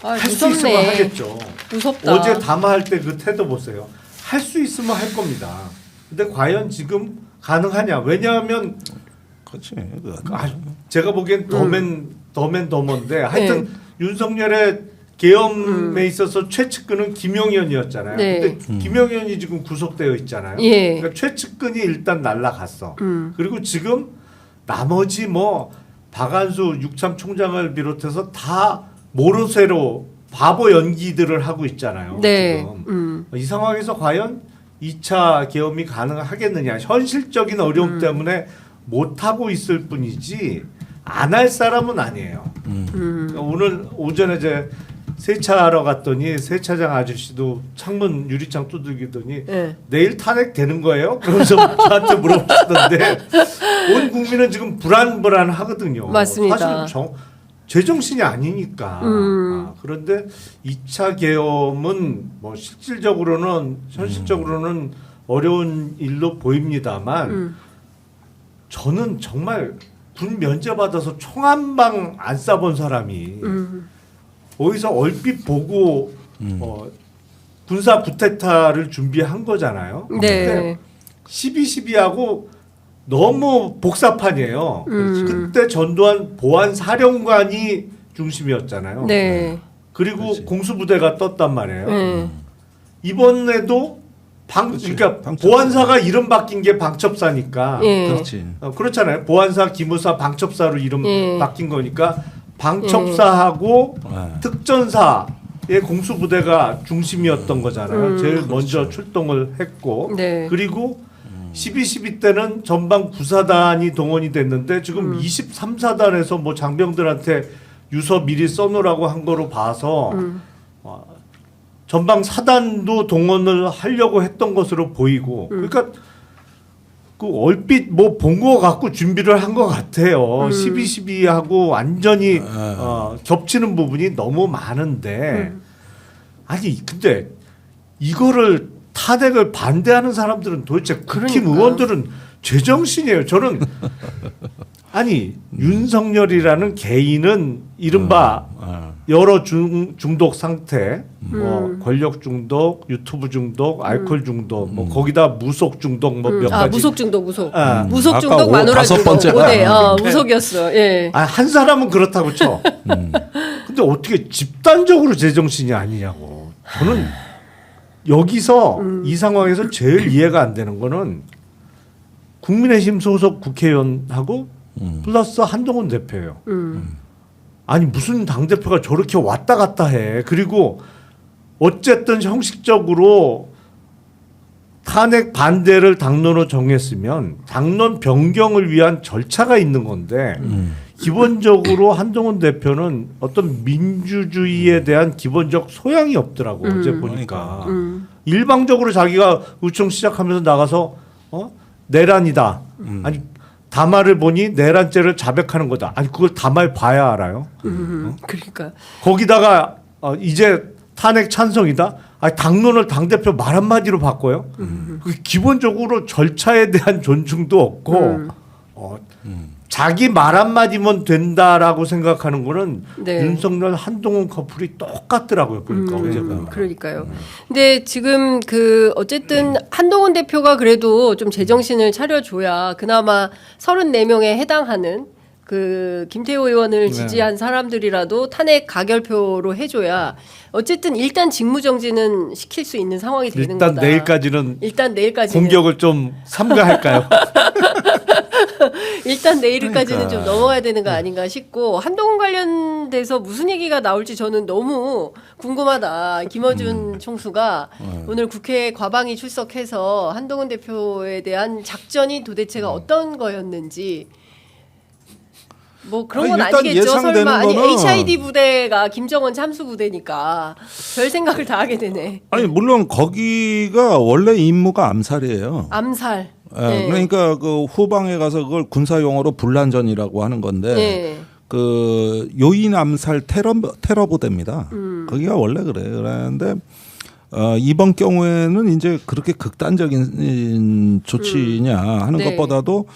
아, 할 수 있으면 하겠죠. 무섭다. 어제 담화할 때 그 태도 보세요. 할 수 있으면 할 겁니다. 근데 과연 지금 가능하냐? 왜냐하면 그렇지. 제가 보기엔 더맨더머인데 하여튼 윤석열의 계엄에 있어서 최측근은 김용현이었잖아요. 네. 근데 김용현이 지금 구속되어 있잖아요. 예. 그러니까 최측근이 일단 날라갔어. 그리고 지금 나머지 뭐 박안수 육참 총장을 비롯해서 다 모르쇠로 바보 연기들을 하고 있잖아요. 네. 지금. 이 상황에서 과연 2차 계엄이 가능하겠느냐. 현실적인 어려움 때문에 못하고 있을 뿐이지 안 할 사람은 아니에요. 오늘 오전에 이제 세차하러 갔더니 세차장 아저씨도 창문 유리창 두들기더니 네. 내일 탄핵되는 거예요? 그러면서 저한테 물어보시던데 온 국민은 지금 불안하거든요. 맞습니다. 사실 제정신이 아니니까. 그런데 2차 계엄은 뭐 실질적으로는 현실적으로는 어려운 일로 보입니다만 저는 정말 군 면제받아서 총 한 방 안 쏴본 사람이 어디서 얼핏 보고 군사 쿠데타를 준비한 거잖아요. 네. 12.12하고 너무 복사판이에요. 그때 전두환 보안사령관이 중심이었잖아요. 네. 그리고 그렇지. 공수부대가 떴단 말이에요. 네. 이번에도 그러니까 보안사가 이름 바뀐 게 방첩사니까. 예. 그렇지. 그렇잖아요. 보안사, 기무사, 방첩사로 이름 예. 바뀐 거니까 방첩사하고 특전사의 공수부대가 중심이었던 거잖아요. 제일 먼저 출동을 했고 네. 그리고 12.12 때는 전방 구사단이 동원이 됐는데 지금 23사단에서 뭐 장병들한테 유서 미리 써놓으라고 한 거로 봐서 전방 사단도 동원을 하려고 했던 것으로 보이고 그러니까 그 얼핏 뭐 본 거 갖고 준비를 한 것 같아요. 12.12하고 완전히 겹치는 부분이 너무 많은데 아니 근데 이거를 탄핵을 반대하는 사람들은 도대체 국힘 의원들은 제정신이에요. 저는 아니 윤석열이라는 개인은 이른바 여러 중독 상태, 뭐 권력 중독, 유튜브 중독, 알코올 중독, 뭐 거기다 무속 중독 뭐 몇 가지. 무속 중독, 무속. 아. 무속 아까 중독, 마누라 다섯 중독. 번째가. 네, 무속이었어. 예. 한 사람은 그렇다고 쳐. 근데 어떻게 집단적으로 제정신이 아니냐고. 저는 여기서 이 상황에서 제일 이해가 안 되는 거는 국민의힘 소속 국회의원하고 플러스 한동훈 대표예요. 아니 무슨 당대표가 저렇게 왔다 갔다 해. 그리고 어쨌든 형식적으로 탄핵 반대를 당론으로 정했으면 당론 변경을 위한 절차가 있는 건데 기본적으로 한동훈 대표는 어떤 민주주의에 대한 기본적 소양이 없더라고. 어제 보니까. 일방적으로 자기가 의총 시작하면서 나가서 내란이다. 아니 담화를 보니 내란죄를 자백하는 거다. 아니 그걸 담화를 봐야 알아요. 그러니까. 거기다가 이제 탄핵 찬성이다. 아니 당론을 당대표 말 한마디로 바꿔요. 그 기본적으로 절차에 대한 존중도 없고 자기 말 한마디면 된다라고 생각하는 거는 네. 윤석열 한동훈 커플이 똑같더라고요. 그러니까 어제가. 그러니까요. 근데 지금 어쨌든 한동훈 대표가 그래도 좀 제정신을 차려줘야 그나마 34명에 해당하는 김태호 의원을 지지한 사람들이라도 탄핵 가결표로 해줘야 어쨌든 일단 직무정지는 시킬 수 있는 상황이 되는 거다. 일단 내일까지는 공격을 좀 삼가할까요? 일단 내일까지는 그러니까. 좀 넘어야 되는 거 아닌가 싶고 한동훈 관련돼서 무슨 얘기가 나올지 저는 너무 궁금하다. 김어준 총수가 오늘 국회 과방위 출석해서 한동훈 대표에 대한 작전이 도대체가 어떤 거였는지 뭐 그런 건 일단 아니겠죠. 예상되는 설마 거는 HID 부대가 김정은 참수 부대니까 별 생각을 다 하게 되네. 아니 물론 거기가 원래 임무가 암살이에요. 암살. 네. 그러니까 그 후방에 가서 그걸 군사 용어로 분란전이라고 하는 건데 네. 그 요인 암살 테러 부대입니다. 거기가 원래 그래요. 그런데 이번 경우에는 이제 그렇게 극단적인 조치냐 하는 네. 것보다도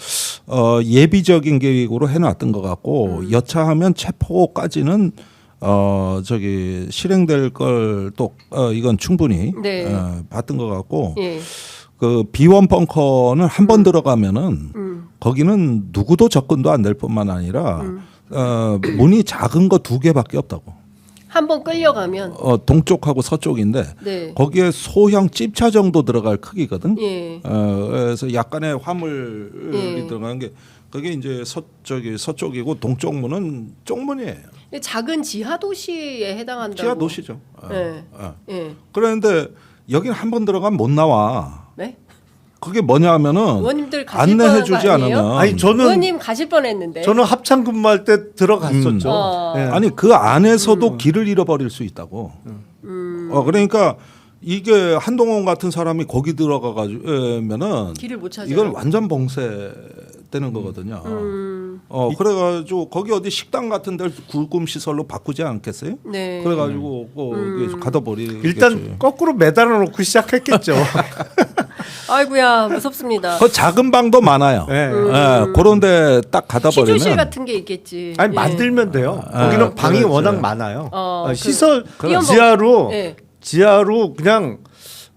예비적인 계획으로 해놨던 것 같고 여차하면 체포까지는 실행될 걸 또 이건 충분히 네. 봤던 것 같고 예. 그 비원 벙커는 한 번 들어가면은 거기는 누구도 접근도 안 될 뿐만 아니라 문이 작은 거 2개밖에 없다고. 한번 끌려가면 동쪽하고 서쪽인데 네. 거기에 소형 찝차 정도 들어갈 크기거든. 예. 그래서 약간의 화물이 예. 들어가는 게 그게 이제 서쪽이고 동쪽 문은 쪽문이에요. 작은 지하 도시에 해당한다고. 지하 도시죠. 네. 예. 그런데 여기는 한 번 들어가면 못 나와. 네? 그게 뭐냐 하면은 의원님들 가실 뻔한 안내해주지 거 아니에요? 않으면 아니 저는 의원님 가실 뻔했는데. 저는 합참 근무할 때 들어갔었죠. 예. 아니 그 안에서도 길을 잃어버릴 수 있다고. 그러니까 이게 한동훈 같은 사람이 거기 들어가 가지고면은 길을 못 찾아요. 이건 완전 봉쇄되는 거거든요. 그래가지고 거기 어디 식당 같은 데를 굴금 시설로 바꾸지 않겠어요? 네. 그래가지고 가둬버리겠지. 일단 거꾸로 매달아 놓고 시작했겠죠. 아이고야 무섭습니다. 그 작은 방도 많아요. 네. 그런데 딱 가다 버리면 취조실 같은 게 있겠지. 아니 예. 만들면 돼요. 거기는 방이 그렇죠. 워낙 많아요. 시설 그럼 지하로 예. 지하로 그냥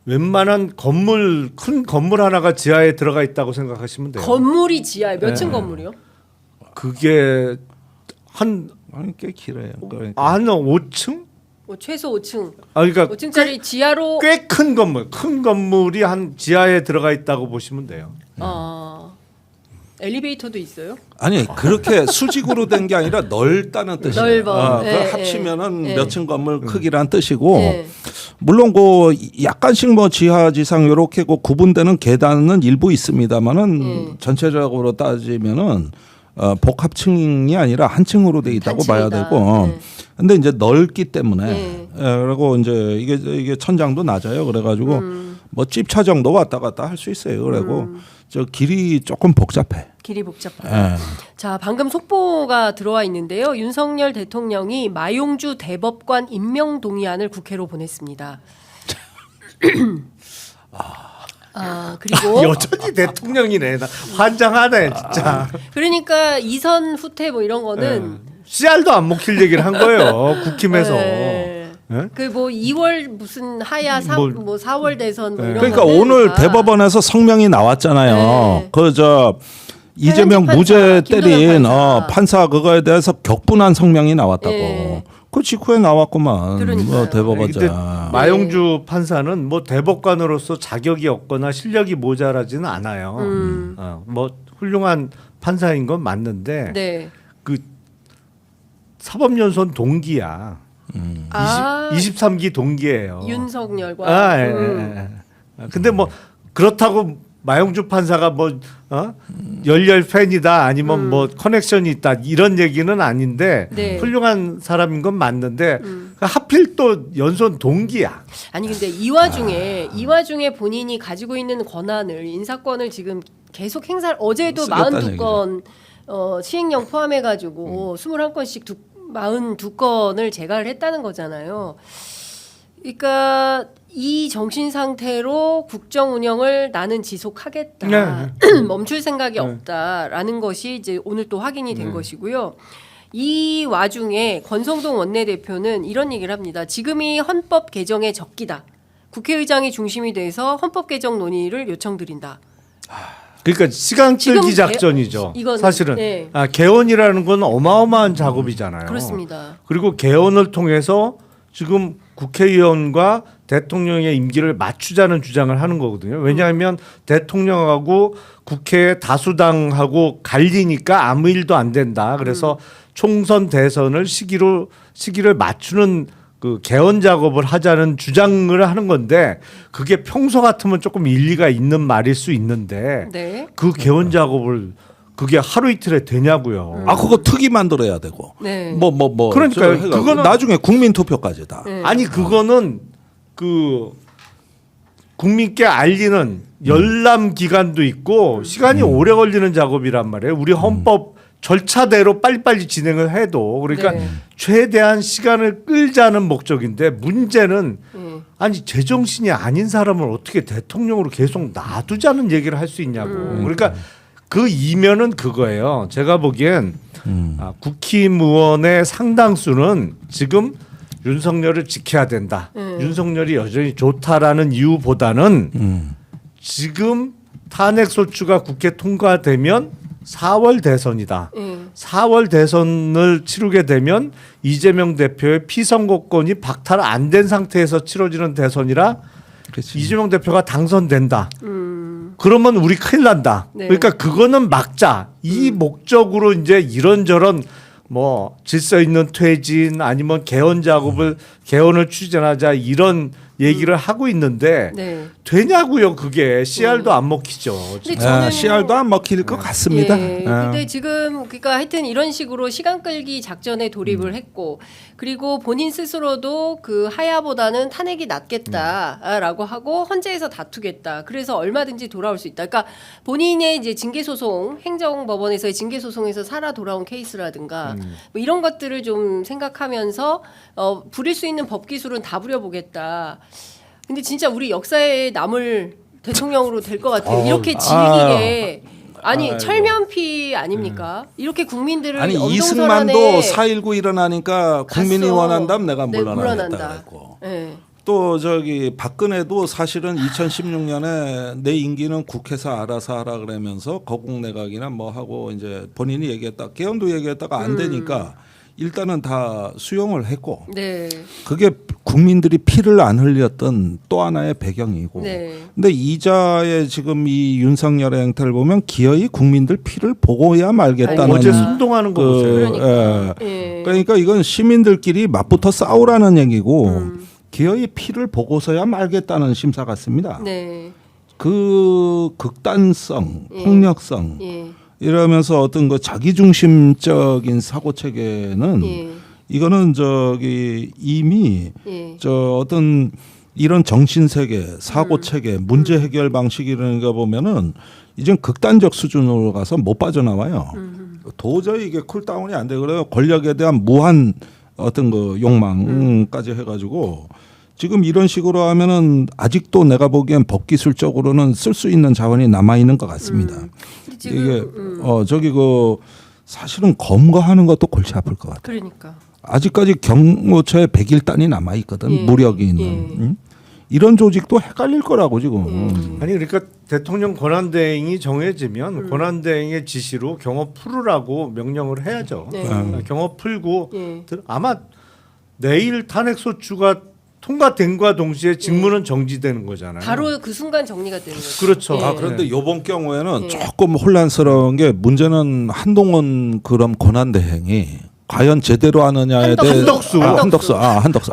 웬만한 건물 큰 건물 하나가 지하에 들어가 있다고 생각하시면 돼요. 건물이 지하에 몇 층 건물이요? 그게 한 아니 꽤 길어요. 그러니까. 한 5층? 최소 5층. 그러니까 5층짜리 지하로. 꽤 큰 건물, 큰 건물이 한 지하에 들어가 있다고 보시면 돼요. 엘리베이터도 있어요? 아니 그렇게 수직으로 된 게 아니라 넓다는 뜻이에요. 넓어. 그걸 예, 합치면은 예. 몇 층 건물 크기란 뜻이고 예. 물론 그 약간씩 뭐 지하 지상 이렇게 그 구분되는 계단은 일부 있습니다만은 전체적으로 따지면은 복합층이 아니라 한 층으로 돼 있다고 봐야 단층이다. 되고. 근데 이제 넓기 때문에 예. 그리고 이제 이게 천장도 낮아요. 그래가지고 뭐 찝차 정도 왔다 갔다 할 수 있어요. 그리고 저 길이 조금 복잡해. 길이 복잡하다. 예. 자, 방금 속보가 들어와 있는데요. 윤석열 대통령이 마용주 대법관 임명 동의안을 국회로 보냈습니다. 그리고 여전히 대통령이네. 나 환장하네 진짜. 그러니까 이선 후퇴 뭐 이런 거는 씨알도 안 먹힐 얘기를 한 거예요. 국힘에서. 네. 예? 그 뭐 2월 무슨 하야 뭐 4월 대선 뭐 이런 그러니까 거는 오늘 다 대법원에서 성명이 나왔잖아요. 네. 그 이재명 판사, 무죄 김동현 때린 판사. 판사 그거에 대해서 격분한 성명이 나왔다고. 네. 그 직후에 나왔구만. 그러니까요. 뭐 대법원장. 근데 마용주 판사는 뭐 대법관으로서 자격이 없거나 실력이 모자라지는 않아요. 뭐 훌륭한 판사인 건 맞는데 네. 그 사법연수원 동기야. 23기 동기예요. 윤석열과 예. 근데 뭐 그렇다고 마용주 판사가 뭐 열렬 팬이다 아니면 뭐 커넥션이 있다 이런 얘기는 아닌데 네. 훌륭한 사람인 건 맞는데 하필 또 연수원 동기야. 아니 근데 이 와중에 본인이 가지고 있는 권한을 인사권을 지금 계속 행사를 어제도 쓰겠다는 42건 시행령 포함해 가지고 21건씩 42건을 제가를 했다는 거잖아요. 그러니까 이 정신 상태로 국정 운영을 나는 지속하겠다. 멈출 생각이 없다라는 것이 이제 오늘 또 확인이 된 것이고요. 이 와중에 권성동 원내대표는 이런 얘기를 합니다. 지금이 헌법 개정의 적기다. 국회의장이 중심이 돼서 헌법 개정 논의를 요청드린다. 그러니까 시간 끌기 작전이죠. 이거는, 사실은 네. 개헌이라는 건 어마어마한 작업이잖아요. 그렇습니다. 그리고 개헌을 통해서 지금 국회의원과 대통령의 임기를 맞추자는 주장을 하는 거거든요. 왜냐하면 대통령하고 국회 다수당하고 갈리니까 아무 일도 안 된다. 그래서 총선 대선을 시기를 맞추는 그 개헌 작업을 하자는 주장을 하는 건데 그게 평소 같으면 조금 일리가 있는 말일 수 있는데 네. 그 개헌 작업을 그게 하루 이틀에 되냐고요. 아 그거 특위 만들어야 되고. 네. 그러니까요. 그거는 나중에 국민 투표까지 다. 네. 아니 그거는 그 국민께 알리는 열람 기간도 있고 시간이 오래 걸리는 작업이란 말이에요. 우리 헌법 절차대로 빨리빨리 진행을 해도 그러니까 네. 최대한 시간을 끌자는 목적인데 문제는 아니 제정신이 아닌 사람을 어떻게 대통령으로 계속 놔두자는 얘기를 할 수 있냐고. 그러니까 그 이면은 그거예요. 제가 보기엔 국힘의원의 상당수는 지금 윤석열을 지켜야 된다. 윤석열이 여전히 좋다라는 이유보다는 지금 탄핵소추가 국회 통과되면 4월 대선이다. 4월 대선을 치르게 되면 이재명 대표의 피선거권이 박탈 안 된 상태에서 치러지는 대선이라 그렇지. 이재명 대표가 당선된다. 그러면 우리 큰일 난다. 네. 그러니까 그거는 막자. 이 목적으로 이제 이런저런 뭐 질서 있는 퇴진 아니면 개헌 작업을 개헌을 추진하자 이런 얘기를 하고 있는데 네. 되냐고요. 그게 CR도 안 먹히죠. 근데 아, 저는- CR도 안 먹힐 것 같습니다. 예. 근데 지금 그러니까 하여튼 이런 식으로 시간 끌기 작전에 돌입을 했고 그리고 본인 스스로도 그 하야보다는 탄핵이 낫겠다라고 하고 헌재에서 다투겠다. 그래서 얼마든지 돌아올 수 있다. 그러니까 본인의 이제 징계 소송, 행정법원에서의 징계 소송에서 살아 돌아온 케이스라든가 뭐 이런 것들을 좀 생각하면서 부릴 수 있는 법 기술은 다 부려보겠다. 근데 진짜 우리 역사에 남을 대통령으로 될 것 같아요. 이렇게 질기게 아니 철면피 아닙니까? 이렇게 국민들을 아니 엄동설안에 이승만도 4.19 일어나니까 국민이 갔어. 원한다면 내가 네, 물러나겠다 물러난다. 그랬고 네. 또 저기 박근혜도 사실은 2016년에 내 임기는 국회에서 알아서 하라 그러면서 거국 내각이나 뭐 하고 이제 본인이 얘기했다 개헌도 얘기했다가 안 되니까 일단은 다 수용을 했고 네. 그게 국민들이 피를 안 흘렸던 또 하나의 배경이고 네. 근데 이자의 지금 이 윤석열의 행태를 보면 기어이 국민들 피를 보고야 말겠다는 어제 선동하는 거 보세요. 그러니까. 그러니까 이건 시민들끼리 맞붙어 싸우라는 얘기고 기어이 피를 보고서야 말겠다는 심사 같습니다. 네. 그 극단성, 폭력성 예. 이러면서 어떤 그 자기중심적인 사고 체계는 예. 이거는 저기 이미 예. 저 어떤 이런 정신 세계, 사고 체계, 문제 해결 방식 이런 거 보면은 이젠 극단적 수준으로 가서 못 빠져나와요. 도저히 이게 쿨다운이 안 돼. 그래요. 권력에 대한 무한 어떤 그 욕망까지 해가지고 지금 이런 식으로 하면은 아직도 내가 보기엔 법 기술적으로는 쓸 수 있는 자원이 남아 있는 것 같습니다. 근데 지금, 이게 저기 그 사실은 검거하는 것도 골치 아플 것 같아요. 그러니까. 아직까지 경호처에 100일단이 남아 있거든. 예. 무력이 있는. 예. 응? 이런 조직도 헷갈릴 거라고 지금. 아니 그러니까 대통령 권한대행이 정해지면 권한대행의 지시로 경호 풀으라고 명령을 해야죠. 네. 경호 풀고 예. 아마 내일 탄핵소추가 통과된과 동시에 직무는 정지되는 거잖아요. 바로 그 순간 정리가 되는 거죠. 그렇죠. 예. 아 그런데 이번 경우에는 예. 조금 혼란스러운 게 문제는 한동훈 그럼 권한대행이 과연 제대로 하느냐에 대해 한덕수. 한덕수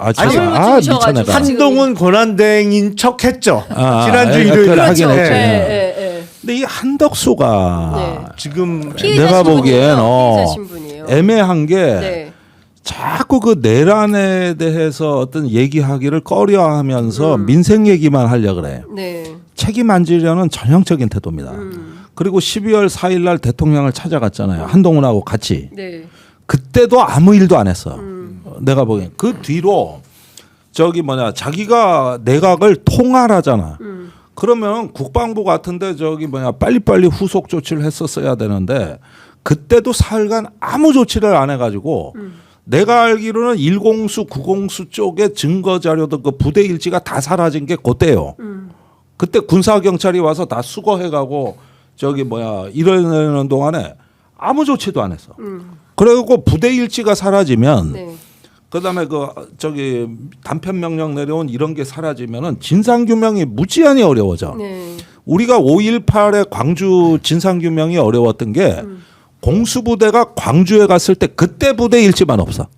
아니, 진짜 미쳐가지고. 미쳐내가 한동훈 권한대행인 척했죠. 지난주 예, 일요일 그걸 날. 하긴 예, 했죠. 예. 근데 이 한덕수가 네. 지금 피해자 내가 신분이에요. 보기엔 피해자 신분이에요. 애매한 게 네. 자꾸 그 내란에 대해서 어떤 얘기하기를 꺼려하면서 민생 얘기만 하려 그래. 네. 책임 안 지려는 전형적인 태도입니다. 그리고 12월 4일 날 대통령을 찾아갔잖아요. 한동훈하고 같이. 네. 그때도 아무 일도 안 했어. 내가 보기엔 그 뒤로 저기 뭐냐 자기가 내각을 통할하잖아. 그러면 국방부 같은데 저기 뭐냐 빨리빨리 후속 조치를 했었어야 되는데 그때도 사흘간 아무 조치를 안 해가지고 내가 알기로는 10수, 90수 쪽에 증거 자료도 그 부대 일지가 다 사라진 게 그때요. 그때 군사 경찰이 와서 다 수거해가고 저기 뭐야 이러는 동안에 아무 조치도 안 했어. 그래갖고 부대 일지가 사라지면. 네. 그다음에 그 저기 단편 명령 내려온 이런 게 사라지면은 진상 규명이 무지한히 어려워져. 네. 우리가 5.18의 광주 진상 규명이 어려웠던 게 공수부대가 광주에 갔을 때 그때 부대 일지만 없어.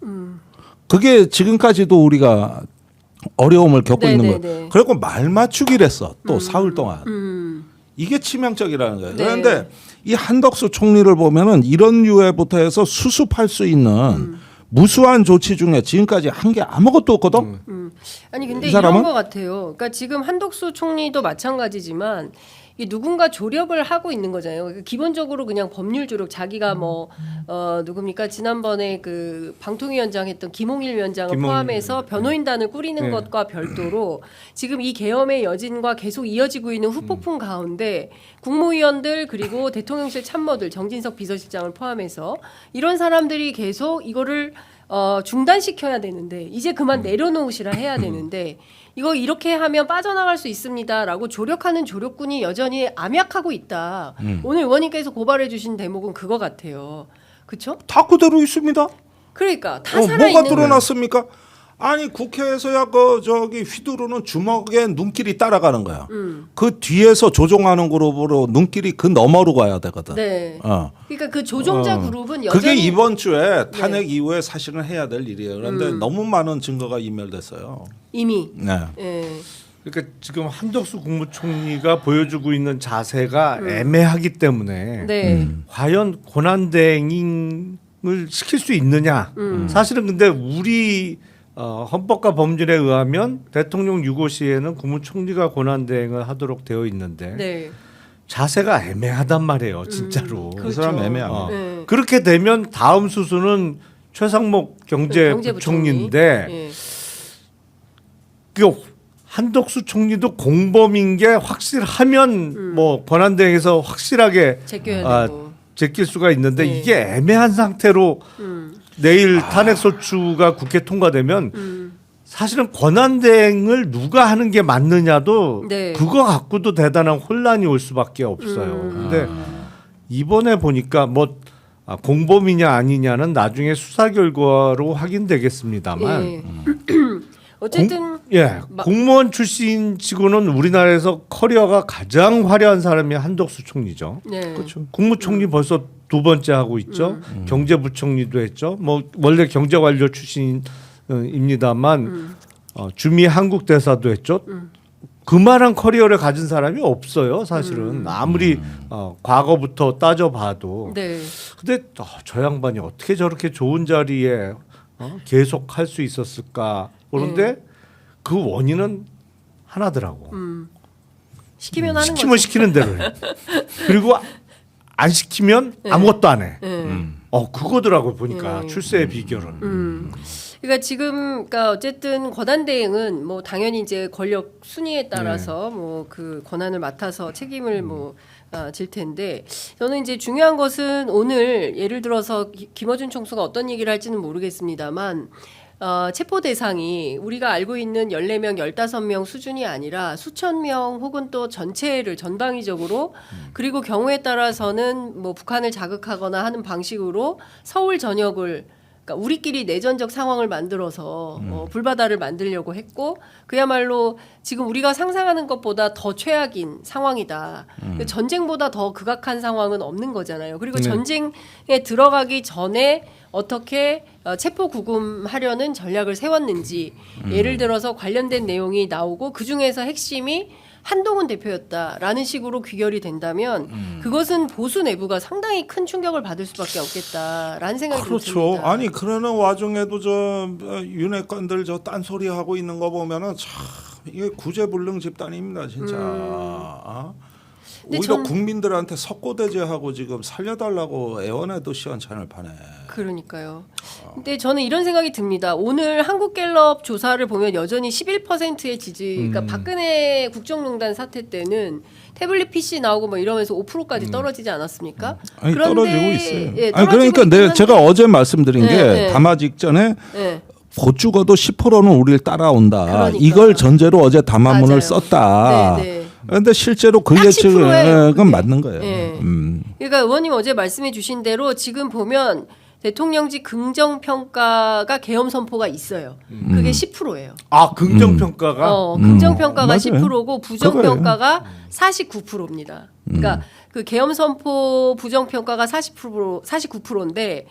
그게 지금까지도 우리가 어려움을 겪고 있는 거예요. 네네네. 그리고 말 맞추기를 했어. 또 사흘 동안. 이게 치명적이라는 거예요. 네. 그런데 이 한덕수 총리를 보면은 이런 유해부터 해서 수습할 수 있는 무수한 조치 중에 지금까지 한 게 아무것도 없거든. 아니 근데 이 사람은? 이런 것 같아요. 그러니까 지금 한덕수 총리도 마찬가지지만 이 누군가 조력을 하고 있는 거잖아요. 그러니까 기본적으로 그냥 법률 조력 자기가 뭐 누굽니까 지난번에 그 방통위원장 했던 김홍일 위원장을 포함해서 변호인단을 꾸리는 네. 것과 별도로 지금 이 계엄의 여진과 계속 이어지고 있는 후폭풍 가운데 국무위원들 그리고 대통령실 참모들 정진석 비서실장을 포함해서 이런 사람들이 계속 이거를 중단시켜야 되는데 이제 그만 내려놓으시라 해야 되는데 이거 이렇게 하면 빠져나갈 수 있습니다라고 조력하는 조력군이 여전히 암약하고 있다. 오늘 의원님께서 고발해 주신 대목은 그거 같아요. 그렇죠? 다 그대로 있습니다. 그러니까 다 살아 뭐가 있는 드러났습니까? 아니 국회에서야 그 저기 휘두르는 주먹에 눈길이 따라가는 거야. 그 뒤에서 조종하는 그룹으로 눈길이 그 너머로 가야 되거든. 네. 어. 그러니까 그 조종자 그룹은 여전히 그게 이번 주에 탄핵 이후에 사실은 해야 될 일이에요. 그런데 너무 많은 증거가 인멸됐어요. 이미 네. 예. 그러니까 지금 한덕수 국무총리가 보여주고 있는 자세가 애매하기 때문에 네. 과연 권한대행을 시킬 수 있느냐. 사실은 근데 우리 헌법과 법률에 의하면 대통령 유고 시에는 국무총리가 권한대행을 하도록 되어 있는데 네. 자세가 애매하단 말이에요, 진짜로. 그 사람 애매하고. 네. 그렇게 되면 다음 수순은 최상목 경제부총리인데 예. 그 한덕수 총리도 공범인 게 확실하면 뭐 권한대행에서 확실하게 제껴야 되고. 제낄 수가 있는데 네. 이게 애매한 상태로 내일 탄핵소추가 국회 통과되면 사실은 권한대행을 누가 하는 게 맞느냐도 네. 그거 갖고도 대단한 혼란이 올 수밖에 없어요. 근데 이번에 보니까 뭐 공범이냐 아니냐는 나중에 수사 결과로 확인되겠습니다만 예. 어쨌든 공무원 출신 치고는 우리나라에서 커리어가 가장 화려한 사람이 한덕수 총리죠. 네. 그렇죠. 국무총리 벌써 두 번째 하고 있죠. 경제부총리도 했죠. 뭐 원래 경제관료 출신입니다만 주미 한국 대사도 했죠. 그만한 커리어를 가진 사람이 없어요. 사실은 아무리 과거부터 따져봐도. 네. 근데 저 양반이 어떻게 저렇게 좋은 자리에 계속 할 수 있었을까? 그런데 그 원인은 하나더라고. 시키면 하는 시키면 거죠. 시키는 대로 해. 그리고 안 시키면 아무것도 안 해. 그거더라고 보니까 네. 출세의 비결은. 그러니까 지금 그러니까 어쨌든 권한 대행은 뭐 당연히 이제 권력 순위에 따라서 뭐 그 권한을 맡아서 책임을 질 텐데 저는 이제 중요한 것은 오늘 예를 들어서 김어준 총수가 어떤 얘기를 할지는 모르겠습니다만 체포 대상이 우리가 알고 있는 14명, 15명 수준이 아니라 수천 명 혹은 또 전체를 전방위적으로 그리고 경우에 따라서는 뭐 북한을 자극하거나 하는 방식으로 서울 전역을 그러니까 우리끼리 내전적 상황을 만들어서 불바다를 만들려고 했고 그야말로 지금 우리가 상상하는 것보다 더 최악인 상황이다. 전쟁보다 더 극악한 상황은 없는 거잖아요. 그리고 네. 전쟁에 들어가기 전에 어떻게 체포 구금하려는 전략을 세웠는지 예를 들어서 관련된 내용이 나오고 그중에서 핵심이 한동훈 대표였다라는 식으로 귀결이 된다면 그것은 보수 내부가 상당히 큰 충격을 받을 수밖에 없겠다라는 생각이 그렇죠. 듭니다. 아니 그러는 와중에도 저 윤핵관들 저 딴소리 하고 있는 거 보면은 참 이게 구제불능 집단입니다 진짜. 근데 오히려 국민들한테 석고대죄하고 지금 살려달라고 애원해도 시원찮을 판에. 그러니까요. 근데 저는 이런 생각이 듭니다. 오늘 한국갤럽 조사를 보면 여전히 11%의 지지. 그러니까 박근혜 국정농단 사태 때는 태블릿 PC 나오고 뭐 이러면서 5%까지 떨어지지 않았습니까? 아니, 그런데 떨어지고 있어요. 예, 아니, 그러니까 떨어지고 있긴 제가 한데, 어제 말씀드린 게 네. 담화 직전에 예. 곧 죽어도 10%는 우리를 따라온다. 그러니까. 이걸 전제로 어제 담화문을 맞아요. 썼다. 네, 네. 그런데 실제로 그 딱 10% 예요, 예측은 그게. 맞는 거예요. 예. 그러니까 의원님 어제 말씀해 주신 대로 지금 보면 대통령직 긍정평가가 계엄 선포가 있어요. 그게 10%예요. 아 긍정평가가 긍정평가가 맞아요. 10%고 부정평가가 49%입니다. 그러니까 그 계엄 선포 부정평가가 49%인데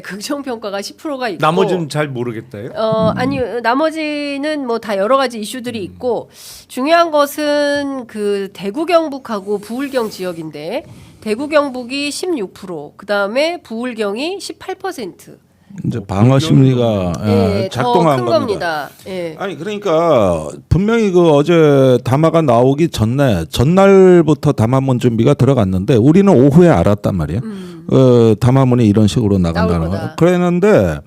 긍정평가가 10%가 있고 나머지는 잘 모르겠다요. 아니 나머지는 뭐 다 여러 가지 이슈들이 있고 중요한 것은 그 대구 경북하고 부울경 지역인데 대구 경북이 16%, 그다음에 부울경이 18%. 이제 방어 심리가 예, 작동한 더 큰 겁니다. 예. 아니 그러니까 분명히 그 어제 담화가 나오기 전날부터 담화문 준비가 들어갔는데 우리는 오후에 알았단 말이에요. 담화문이 이런 식으로 나간다는 거. 그랬는데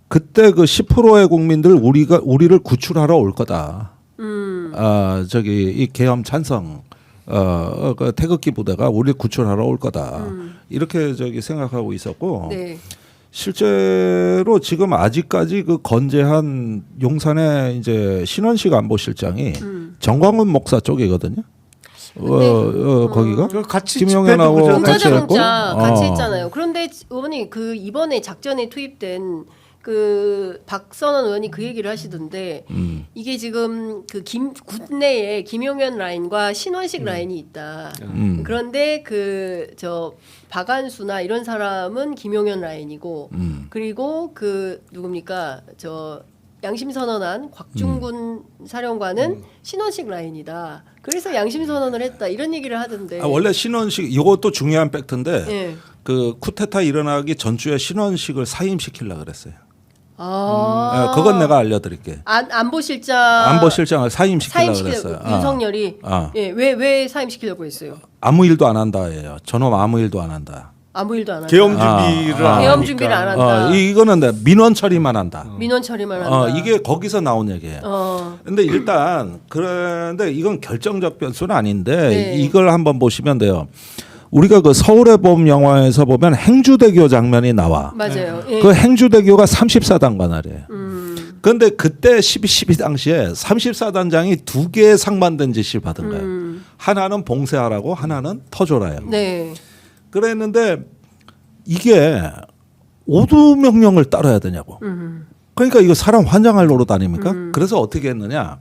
그때 그 10%의 국민들 우리를 구출하러 올 거다. 저기 이 계엄 찬성 그 태극기 부대가 우리를 구출하러 올 거다. 이렇게 저기 생각하고 있었고. 네. 실제로 지금 아직까지 그 건재한 용산의 이제 신원식 안보실장이 정광훈 목사 쪽이거든요. 거기가 같이 김용현하고 집회도 같이 문자자 했고, 문자 같이 했잖아요. 그런데 의원님 그 이번에 작전에 투입된 그 박선원 의원이 그 얘기를 하시던데 이게 지금 그 국내에 김용현 라인과 신원식 라인이 있다. 그런데 그 저 박안수나 이런 사람은 김용현 라인이고 그리고 그 누굽니까 저 양심 선언한 곽중군 사령관은 신원식 라인이다. 그래서 양심 선언을 했다. 이런 얘기를 하던데. 원래 신원식 이것도 중요한 팩트인데 예. 그 쿠데타 일어나기 전주에 신원식을 사임시키려고 그랬어요. 아. 그건 내가 알려드릴게. 안보실장 안보실장을 사임시키려고 그랬어요. 윤석열이 예, 왜 사임시키려고 했어요? 아무 일도 안 한다예요. 저놈 아무 일도 안 한다. 아무 일도 안 한다. 계엄 준비를 안 계엄 하니까. 준비를 안 한다. 이거는 민원 처리만 한다. 민원 처리만 한다. 이게 거기서 나온 얘기예요. 근데 일단 그런데 이건 결정적 변수는 아닌데 네. 이걸 한번 보시면 돼요. 우리가 그 서울의 봄 영화에서 보면 행주대교 장면이 나와. 맞아요. 예. 그 행주대교가 34단 관할이에요. 그런데 그때 12 당시에 34단장이 두 개의 상반된 지시를 받은 거예요. 하나는 봉쇄하라고 하나는 터줘라요. 네. 그랬는데 이게 오두 명령을 따라야 되냐고. 그러니까 이거 사람 환장할 노릇 아닙니까? 그래서 어떻게 했느냐.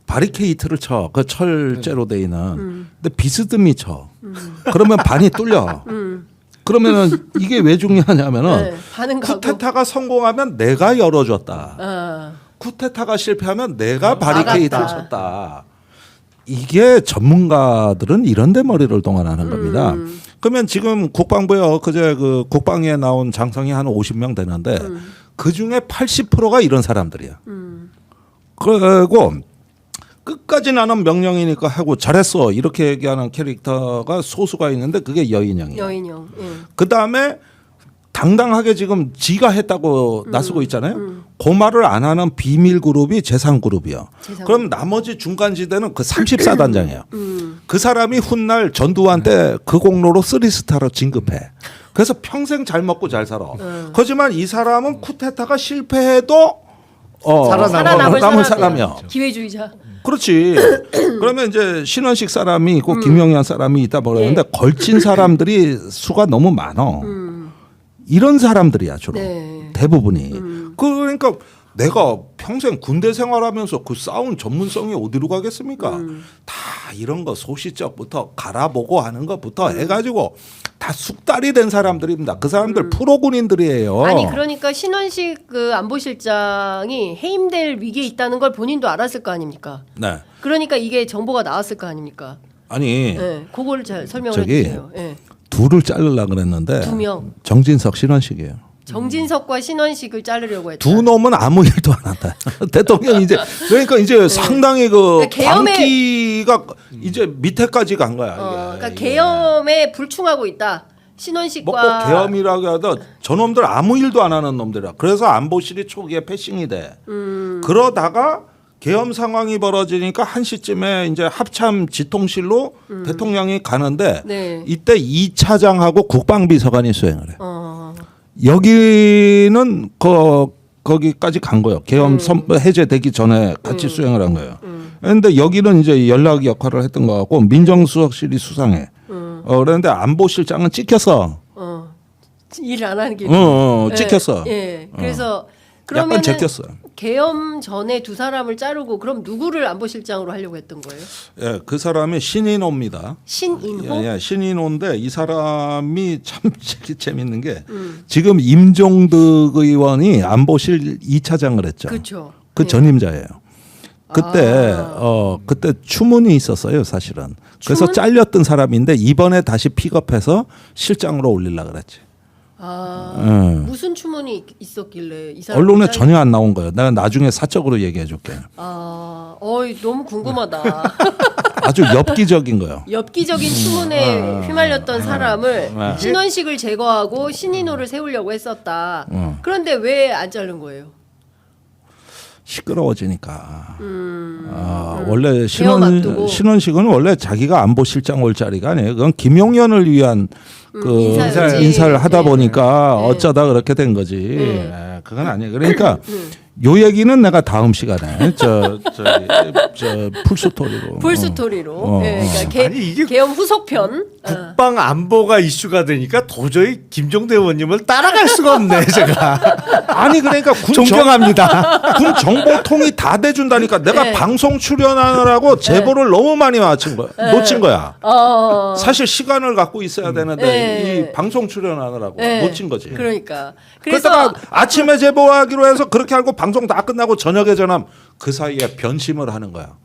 바리케이트를 쳐. 그 철제로 돼 있는. 근데 비스듬히 쳐. 그러면 반이 뚫려. 그러면은 이게 왜 중요하냐면은 네, 반은 가고. 쿠데타가 성공하면 내가 열어줬다. 아. 쿠데타가 실패하면 내가 바리케이트를 막았다. 쳤다. 이게 전문가들은 이런 데 머리를 동원하는 겁니다. 그러면 지금 국방부에 그제 그 국방위에 나온 장성이 한 50명 되는데 그 중에 80%가 이런 사람들이야. 그리고 끝까지 나는 명령이니까 하고 잘했어 이렇게 얘기하는 캐릭터가 소수가 있는데 그게 여인형이에요. 여인형. 예. 그 다음에 당당하게 지금 지가 했다고 나서고 있잖아요. 그 말을 안 하는 비밀 그룹이 재산 그룹이요. 그럼 나머지 중간지대는 그 34단장이에요. 그 사람이 훗날 전두환 때 그 공로로 3스타로 진급해. 그래서 평생 잘 먹고 잘 살아. 하지만 이 사람은 쿠데타가 실패해도 남을 사람이야. 기회주의자. 그렇지. 그러면 이제 신원식 사람이 있고 김용현 사람이 있다 그러는데 예. 걸친 사람들이 수가 너무 많어. 이런 사람들이야 주로. 네. 대부분이. 그러니까 내가 평생 군대 생활하면서 그 싸운 전문성이 어디로 가겠습니까? 다 이런 거 소시적부터 갈아보고 하는 것부터 해가지고 다 숙달이 된 사람들입니다. 그 사람들 프로 군인들이에요. 아니 그러니까 신원식 그 안보실장이 해임될 위기에 있다는 걸 본인도 알았을 거 아닙니까? 네. 그러니까 이게 정보가 나왔을 거 아닙니까? 아니 네. 그걸 잘 설명을 저기 해주세요. 네. 둘을 자르려고 그랬는데 2명. 정진석 신원식이에요. 정진석과 신원식을 자르려고 했다. 두 놈은 아무 일도 안 한다. 대통령 이제 그러니까 이제 상당히 그 그러니까 계엄의- 광기가 이제 밑에까지 간 거야. 이게. 그러니까 계엄에 불충하고 있다. 신원식과 뭐꼭 계엄이라고 하다 저놈들 아무 일도 안 하는 놈들이야. 그래서 안보실이 초기에 패싱이 돼. 그러다가 계엄 상황이 벌어지니까 한 시쯤에 이제 합참 지통실로 대통령이 가는데 네. 이때 이 차장하고 국방비서관이 수행을 해. 어. 여기는 거기까지 간 거예요. 계엄 해제되기 전에 같이 수행을 한 거예요. 그런데 여기는 이제 연락 역할을 했던 거 같고 민정수석실이 수상해. 그런데 안보실장은 찍혔어. 일 안 하는 게 찍혔어. 예. 그래서 약간 그러면 제꼈어. 계엄 전에 두 사람을 자르고 그럼 누구를 안보실장으로 하려고 했던 거예요? 예, 그 사람이 신인호입니다. 신인호? 예, 신인호인데 이 사람이 참 재밌는 게 지금 임종득 의원이 안보실 2차장을 했죠. 그렇죠. 그 전임자예요. 그때 그때 추문이 있었어요, 사실은. 그래서 추문? 잘렸던 사람인데 이번에 다시 픽업해서 실장으로 올리려고 그랬지. 무슨 추문이 있었길래 이 사람 언론에 전혀 안 나온 거예요. 내가 나중에 사적으로 얘기해 줄게. 너무 궁금하다. 아주 엽기적인 거예요. 엽기적인 추문에 휘말렸던 사람을 신원식을 제거하고 신인호를 세우려고 했었다. 그런데 왜 안 자른 거예요? 시끄러워지니까. 원래 계엄 앞두고. 신원식은 원래 자기가 안보실장 올 자리가 아니에요. 그건 김용현을 위한 그 인사였지. 인사를 하다 네. 보니까 어쩌다 그렇게 된 거지. 그건 아니에요. 그러니까 요 얘기는 내가 다음 시간에 저 풀스토리로. 풀스토리로. 예, 그러니까 아니, 이게 계엄 후속편. 국방 안보가 이슈가 되니까 도저히 김종대 의원님을 따라갈 수가 없네 제가. 아니 그러니까 존경합니다. 군 정보통이 다 대준다니까 내가 네. 방송 출연하느라고 제보를 너무 많이 놓친 거야. 사실 시간을 갖고 있어야 되는데 네. 이 방송 출연하느라고 네. 놓친 거지. 그러니까. 그래서 그러다가 아침에 제보하기로 해서 그렇게 알고 방송 다 끝나고 저녁에 전화하면 그 사이에 변심을 하는 거야.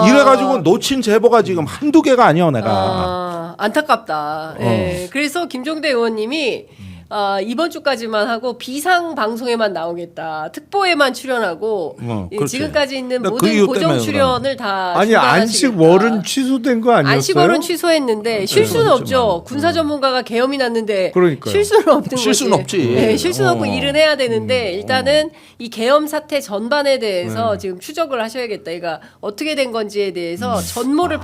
이래가지고 놓친 제보가 지금 한두 개가 아니야 내가. 안타깝다. 예. 그래서 김종대 의원님이 이번 주까지만 하고 비상 방송에만 나오겠다. 특보에만 출연하고 그렇지. 지금까지 있는 그 모든 이유 고정 때문에 출연을 다 아니 중단하시겠다. 안식월은 취소된 거 아니었어요? 안식월은 취소했는데 쉴 수는 그렇지만. 없죠. 군사 전문가가 계엄이 났는데 그러니까요. 쉴 수는 없는 쉴 거지. 수는 없지. 네, 쉴 수는 없고 일은 해야 되는데 일단은 이 계엄 사태 전반에 대해서 지금 추적을 하셔야겠다. 그러니까 어떻게 된 건지에 대해서 전모를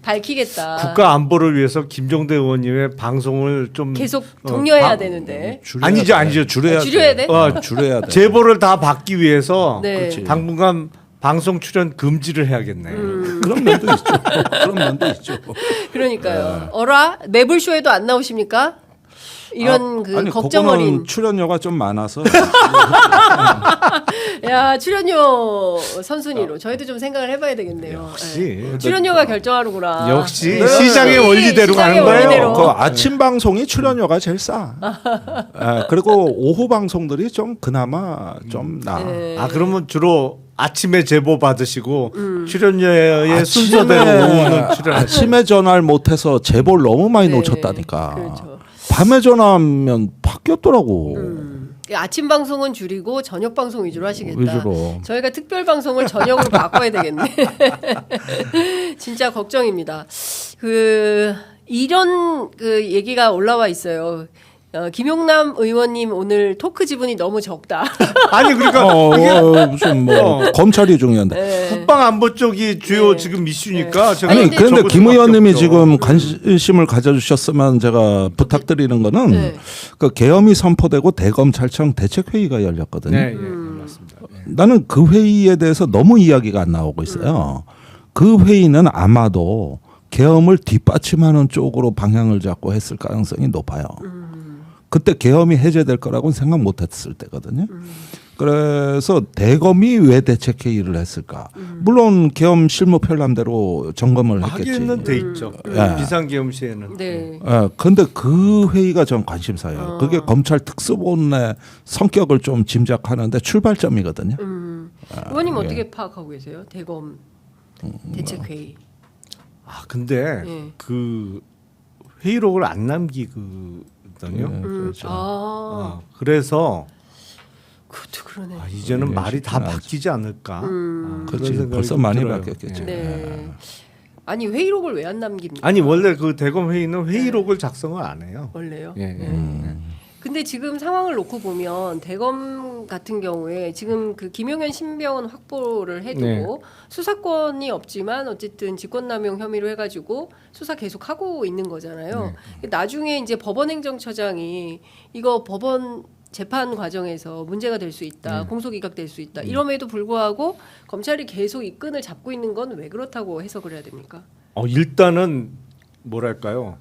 밝히겠다. 국가 안보를 위해서 김종대 의원님의 방송을 좀 계속 독려해야 되는데. 아니죠 줄여야 돼? 줄여야 돼. 제보를 다 받기 위해서 네. 그렇지. 당분간 방송 출연 금지를 해야겠네. 그런 면도 있죠. 그런 면도 있죠. 그러니까요. 어라 매불쇼에도 안 나오십니까? 이런 그 아니, 걱정 그거는 어린. 출연료가 좀 많아서 야 출연료 선순위로 저희도 좀 생각을 해봐야 되겠네요. 역시. 네. 출연료가 결정하는구나. 역시 네. 시장의 원리대로 시장의 가는 거예요. 원리대로. 그 아침 방송이 출연료가 제일 싸. 그리고 오후 방송들이 좀 그나마 좀 나. 네. 아 그러면 주로 아침에 제보 받으시고 출연료의 순서대로 오후는 출연. 아침에 전화를 못해서 제보를 너무 많이 네. 놓쳤다니까. 그렇죠. 밤에 전화하면 바뀌었더라고. 아침 방송은 줄이고 저녁 방송 위주로 하시겠다. 위주로. 저희가 특별 방송을 저녁으로 바꿔야 되겠네. 진짜 걱정입니다. 이런 그 얘기가 올라와 있어요. 김용남 의원님 오늘 토크 지분이 너무 적다. 아니 그러니까 무슨 뭐 검찰이 중요한데. 국방 안보 쪽이 주요 지금 이슈니까 제가 아니 근데 그런데 적을 김 수밖에 의원님이 없죠. 지금 관심을 가져주셨으면 제가 부탁드리는 거는 네. 그 계엄이 선포되고 대검찰청 대책회의가 열렸거든요. 네, 맞습니다. 나는 그 회의에 대해서 너무 이야기가 안 나오고 있어요. 그 회의는 아마도 계엄을 뒷받침하는 쪽으로 방향을 잡고 했을 가능성이 높아요. 그때 계엄이 해제될 거라고는 생각 못했을 때거든요. 그래서 대검이 왜 대책회의를 했을까? 물론 계엄 실무 편람대로 점검을 했겠지. 하기는 돼 있죠. 비상계엄 시에는. 네. 그런데 그 회의가 전 관심사예요. 그게 검찰 특수본의 성격을 좀 짐작하는데 출발점이거든요. 의원님 어떻게 파악하고 계세요? 대검 대책회의. 아 근데 네. 그 회의록을 안 남기거든요. 그렇죠. 그래서 그것도 그러네. 이제는 네, 말이 다 쉽진 않죠. 바뀌지 않을까. 그런 그렇지. 생각이 벌써 좀 많이 들어요. 바뀌었겠죠. 네. 아니 회의록을 왜 안 남깁니까? 아니 원래 그 대검 회의는 회의록을 작성을 안 해요. 원래요. 예, 예. 근데 지금 상황을 놓고 보면 대검 같은 경우에 지금 그 김용현 신병은 확보를 해두고 네. 수사권이 없지만 어쨌든 직권남용 혐의로 해가지고 수사 계속 하고 있는 거잖아요. 나중에 이제 법원행정처장이 이거 법원 재판 과정에서 문제가 될 수 있다, 공소기각될 수 있다. 이럼에도 불구하고 검찰이 계속 이 끈을 잡고 있는 건 왜 그렇다고 해석을 해야 됩니까? 일단은 뭐랄까요?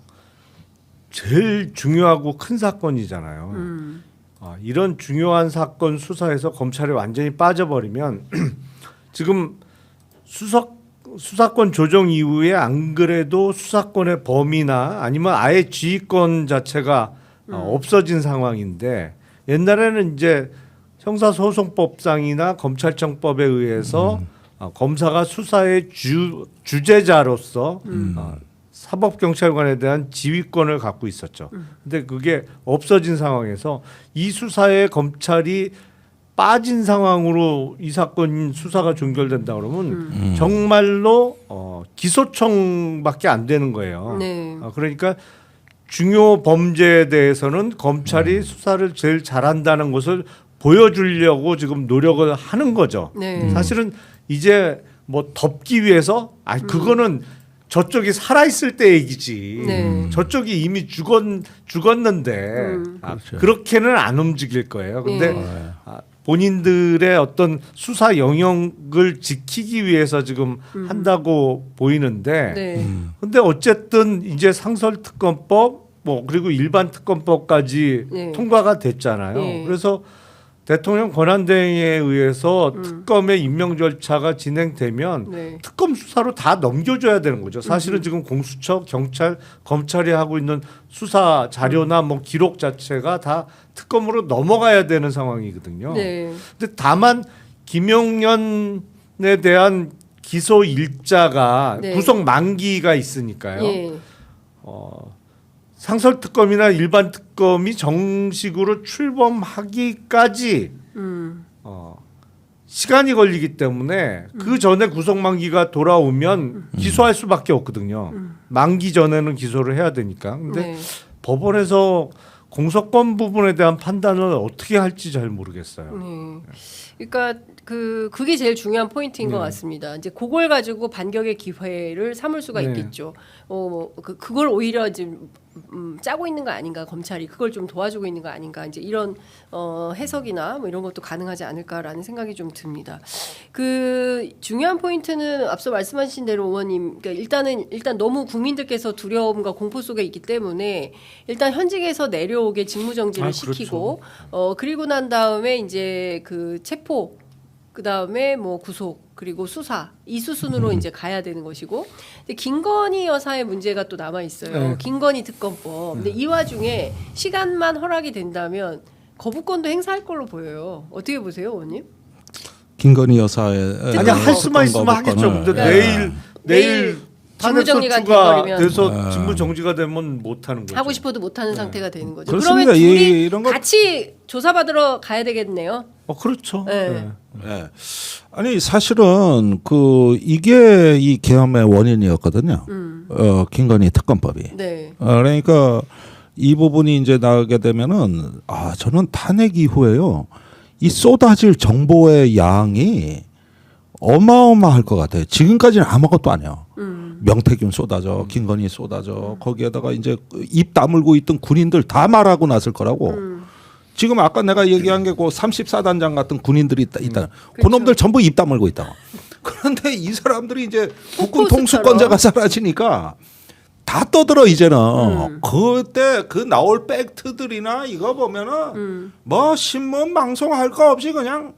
제일 중요하고 큰 사건이잖아요. 이런 중요한 사건 수사에서 검찰이 완전히 빠져버리면 지금 수사권 조정 이후에 안 그래도 수사권의 범위나 아니면 아예 지휘권 자체가 없어진 상황인데 옛날에는 이제 형사소송법상이나 검찰청법에 의해서 검사가 수사의 주재자로서 사법경찰관에 대한 지휘권을 갖고 있었죠. 근데 그게 없어진 상황에서 이 수사에 검찰이 빠진 상황으로 이 사건 수사가 종결된다 그러면 정말로 기소청밖에 안 되는 거예요. 네. 그러니까 중요 범죄에 대해서는 검찰이 수사를 제일 잘한다는 것을 보여주려고 지금 노력을 하는 거죠. 네. 사실은 이제 뭐 덮기 위해서 그거는 저쪽이 살아있을 때 얘기지. 네. 저쪽이 이미 죽었는데 그렇죠. 그렇게는 안 움직일 거예요. 근데 네. 본인들의 어떤 수사 영역을 지키기 위해서 지금 한다고 보이는데 네. 근데 어쨌든 이제 상설특검법 뭐 그리고 일반 특검법까지 네. 통과가 됐잖아요. 네. 그래서 대통령 권한대행에 의해서 특검의 임명 절차가 진행되면 네. 특검 수사로 다 넘겨줘야 되는 거죠. 사실은 지금 공수처, 경찰, 검찰이 하고 있는 수사 자료나 뭐 기록 자체가 다 특검으로 넘어가야 되는 상황이거든요. 네. 근데 다만 김용현에 대한 기소 일자가 네. 구속 만기가 있으니까요. 예. 상설특검이나 일반 특검이 정식으로 출범하기까지 시간이 걸리기 때문에 그 전에 구속 만기가 돌아오면 기소할 수밖에 없거든요. 만기 전에는 기소를 해야 되니까. 근데 네. 법원에서 공소권 부분에 대한 판단을 어떻게 할지 잘 모르겠어요. 네. 그러니까 그게 제일 중요한 포인트인 것 같습니다. 이제 그걸 가지고 반격의 기회를 삼을 수가 네. 있겠죠. 그걸 오히려 지금 짜고 있는 거 아닌가 검찰이 그걸 좀 도와주고 있는 거 아닌가 이제 이런 해석이나 뭐 이런 것도 가능하지 않을까라는 생각이 좀 듭니다. 그 중요한 포인트는 앞서 말씀하신 대로 의원님, 그러니까 일단 너무 국민들께서 두려움과 공포 속에 있기 때문에 일단 현직에서 내려오게 직무정지를 시키고 그리고 난 다음에 이제 그 체포 그 다음에 뭐 구속 그리고 수사 이 수순으로 이제 가야 되는 것이고 근데 김건희 여사의 문제가 또 남아 있어요. 네. 김건희 특검법. 근데 이 와중에 시간만 허락이 된다면 거부권도 행사할 걸로 보여요. 어떻게 보세요, 의원님? 김건희 여사의 아니 할 수만 있으면 하겠죠. 근데 네. 내일 탄핵 직무정지가 소추가 돼버리면. 돼서 직무 정지가 되면 못 하는 거죠. 하고 싶어도 못 하는 상태가 되는 거죠. 그렇습니다. 그러면 둘이 이런 거- 같이 조사받으러 가야 되겠네요. 그렇죠. 네. 네. 네. 아니 사실은 이게 이 계엄의 원인이었거든요. 김건희 특검법이. 네. 그러니까 이 부분이 이제 나오게 되면은 저는 탄핵 이후에요 이 쏟아질 정보의 양이 어마어마할 것 같아요. 지금까지는 아무것도 아니에요. 명태균 쏟아져, 김건희 쏟아져, 거기에다가 이제 입 다물고 있던 군인들 다 말하고 났을 거라고. 지금 아까 내가 얘기한 게 그 34단장 같은 군인들이 있다. 그놈들 전부 입 다물고 있다고. 그런데 이 사람들이 이제 국군 통수권자가 사라지니까 다 떠들어 이제는. 그때 그 나올 팩트들이나 이거 보면은 뭐 신문 방송할 거 없이 그냥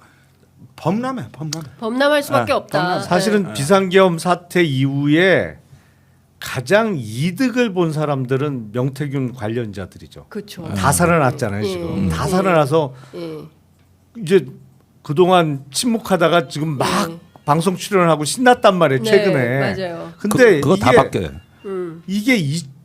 범람해. 범람할 수밖에 없다. 사실은 비상계엄 사태 이후에 가장 이득을 본 사람들은 명태균 관련자들이죠. 그렇죠. 다 살아났잖아요. 지금 다 살아나서 이제 그동안 침묵하다가 지금 막 방송 출연하고 신났단 말이에요. 최근에. 맞아요. 근데 그거 다 바뀌어요. 이게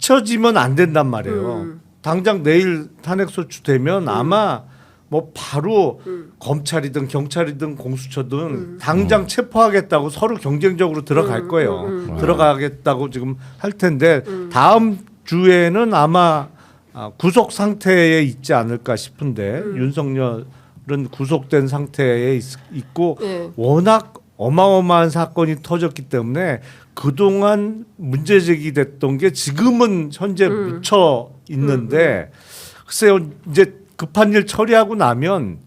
잊혀지면 안 된단 말이에요. 당장 내일 탄핵 소추되면 아마 뭐 바로 검찰이든 경찰이든 공수처든 당장 체포하겠다고 서로 경쟁적으로 들어갈 거예요. 들어가겠다고 지금 할 텐데 다음 주에는 아마 구속 상태에 있지 않을까 싶은데 윤석열은 구속된 상태에 있고 네. 워낙 어마어마한 사건이 터졌기 때문에 그동안 문제 제기됐던 게 지금은 현재 묻혀 있는데 글쎄요 이제 급한 일 처리하고 나면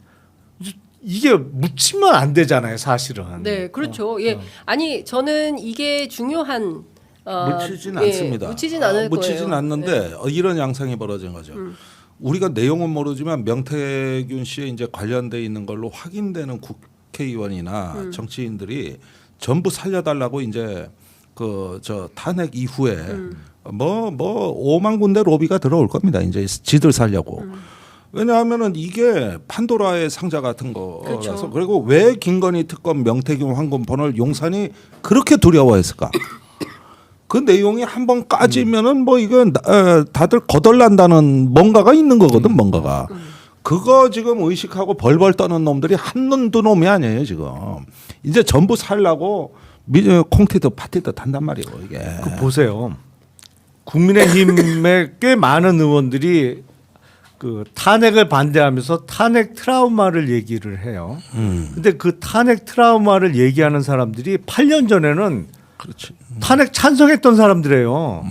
이게 묻히면 안 되잖아요 사실은. 네, 그렇죠. 예, 아니 저는 이게 중요한 묻히진 예, 않습니다. 묻히진 않을 묻히진 거예요. 않는데 이런 양상이 벌어진 거죠. 우리가 내용은 모르지만 명태균 씨에 이제 관련돼 있는 걸로 확인되는 국회의원이나 정치인들이 전부 살려달라고 이제 그 저 탄핵 이후에 뭐 5만 군데 로비가 들어올 겁니다. 이제 지들 살려고. 왜냐하면은 이게 판도라의 상자 같은 거라서 그렇죠. 그리고 왜 김건희 특검 명태균 황금폰을 용산이 그렇게 두려워했을까? 그 내용이 한번 까지면은 뭐 이건 다들 거덜난다는 뭔가가 있는 거거든 뭔가가. 그거 지금 의식하고 벌벌 떠는 놈들이 한눈 두 놈이 아니에요 지금. 이제 전부 살라고 콩티도 파티도 탄단 말이에요 이게. 그 보세요. 국민의힘의 꽤 많은 의원들이 그 탄핵을 반대하면서 탄핵 트라우마를 얘기를 해요. 근데 그 탄핵 트라우마를 얘기하는 사람들이 8년 전에는 그렇지. 탄핵 찬성했던 사람들이에요.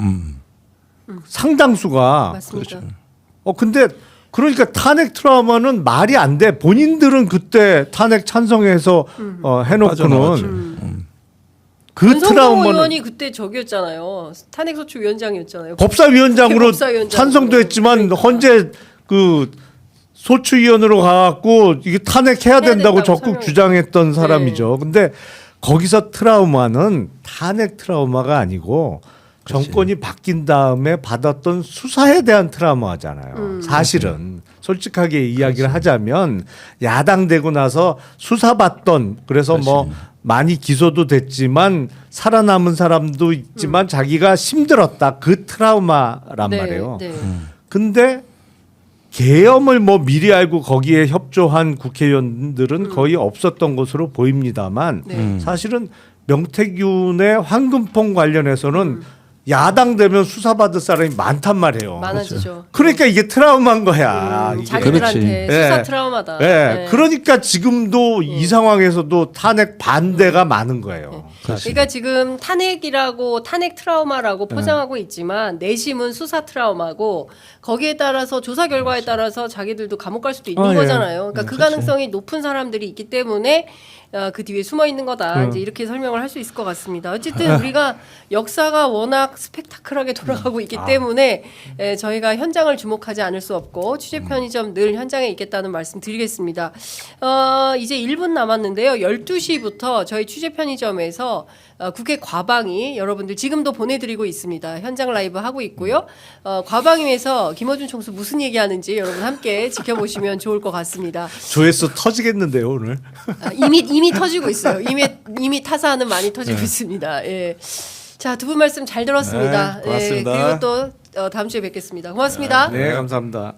상당수가. 맞습니다. 근데 그러니까 탄핵 트라우마는 말이 안 돼. 본인들은 그때 탄핵 찬성해서 해놓고는 빠져나왔지. 그 윤석열 트라우마는 의원이 그때 저기였잖아요. 탄핵소추위원장이었잖아요. 법사위원장으로 법사위원장으로. 찬성도 했지만 그러니까. 헌재 그 소추위원으로 가갖고 이게 탄핵해야 된다고 된다고 적극 설명. 주장했던 사람이죠. 근데 거기서 트라우마는 탄핵 트라우마가 아니고 정권이 바뀐 다음에 받았던 수사에 대한 트라우마잖아요. 사실은 솔직하게 이야기를 하자면 야당 되고 나서 수사받던 그래서 뭐 많이 기소도 됐지만 살아남은 사람도 있지만 자기가 힘들었다 그 트라우마란 네, 말이에요. 네. 근데 계엄을 뭐 미리 알고 거기에 협조한 국회의원들은 거의 없었던 것으로 보입니다만 네. 사실은 명태균의 황금폰 관련해서는 야당 되면 수사받을 사람이 많단 말이에요. 많아지죠. 그러니까 이게 트라우마인 거야. 이게. 자기들한테 그렇지. 수사 네. 트라우마다. 네. 네. 그러니까 지금도 이 상황에서도 탄핵 반대가 많은 거예요. 사실. 그러니까 지금 탄핵이라고 탄핵 트라우마라고 포장하고 있지만 내심은 수사 트라우마고 거기에 따라서 조사 결과에 따라서 자기들도 감옥 갈 수도 있는 예. 거잖아요. 그러니까 그 가능성이 높은 사람들이 있기 때문에 그 뒤에 숨어 있는 거다. 이제 이렇게 설명을 할 수 있을 것 같습니다. 어쨌든 우리가 역사가 워낙 스펙타클하게 돌아가고 있기 때문에 저희가 현장을 주목하지 않을 수 없고 취재 편의점 늘 현장에 있겠다는 말씀 드리겠습니다. 이제 1분 남았는데요. 12시부터 저희 취재 편의점에서 국회 과방위 여러분들 지금도 보내드리고 있습니다. 현장 라이브 하고 있고요. 과방위에서 김어준 총수 무슨 얘기하는지 여러분 함께 지켜보시면 좋을 것 같습니다. 조회수 터지겠는데요 오늘. 이미 터지고 있어요. 이미 타사는 많이 터지고 있습니다. 예. 자, 두 분 말씀 잘 들었습니다. 네, 고맙습니다. 예, 그리고 또 다음 주에 뵙겠습니다. 고맙습니다. 네 감사합니다.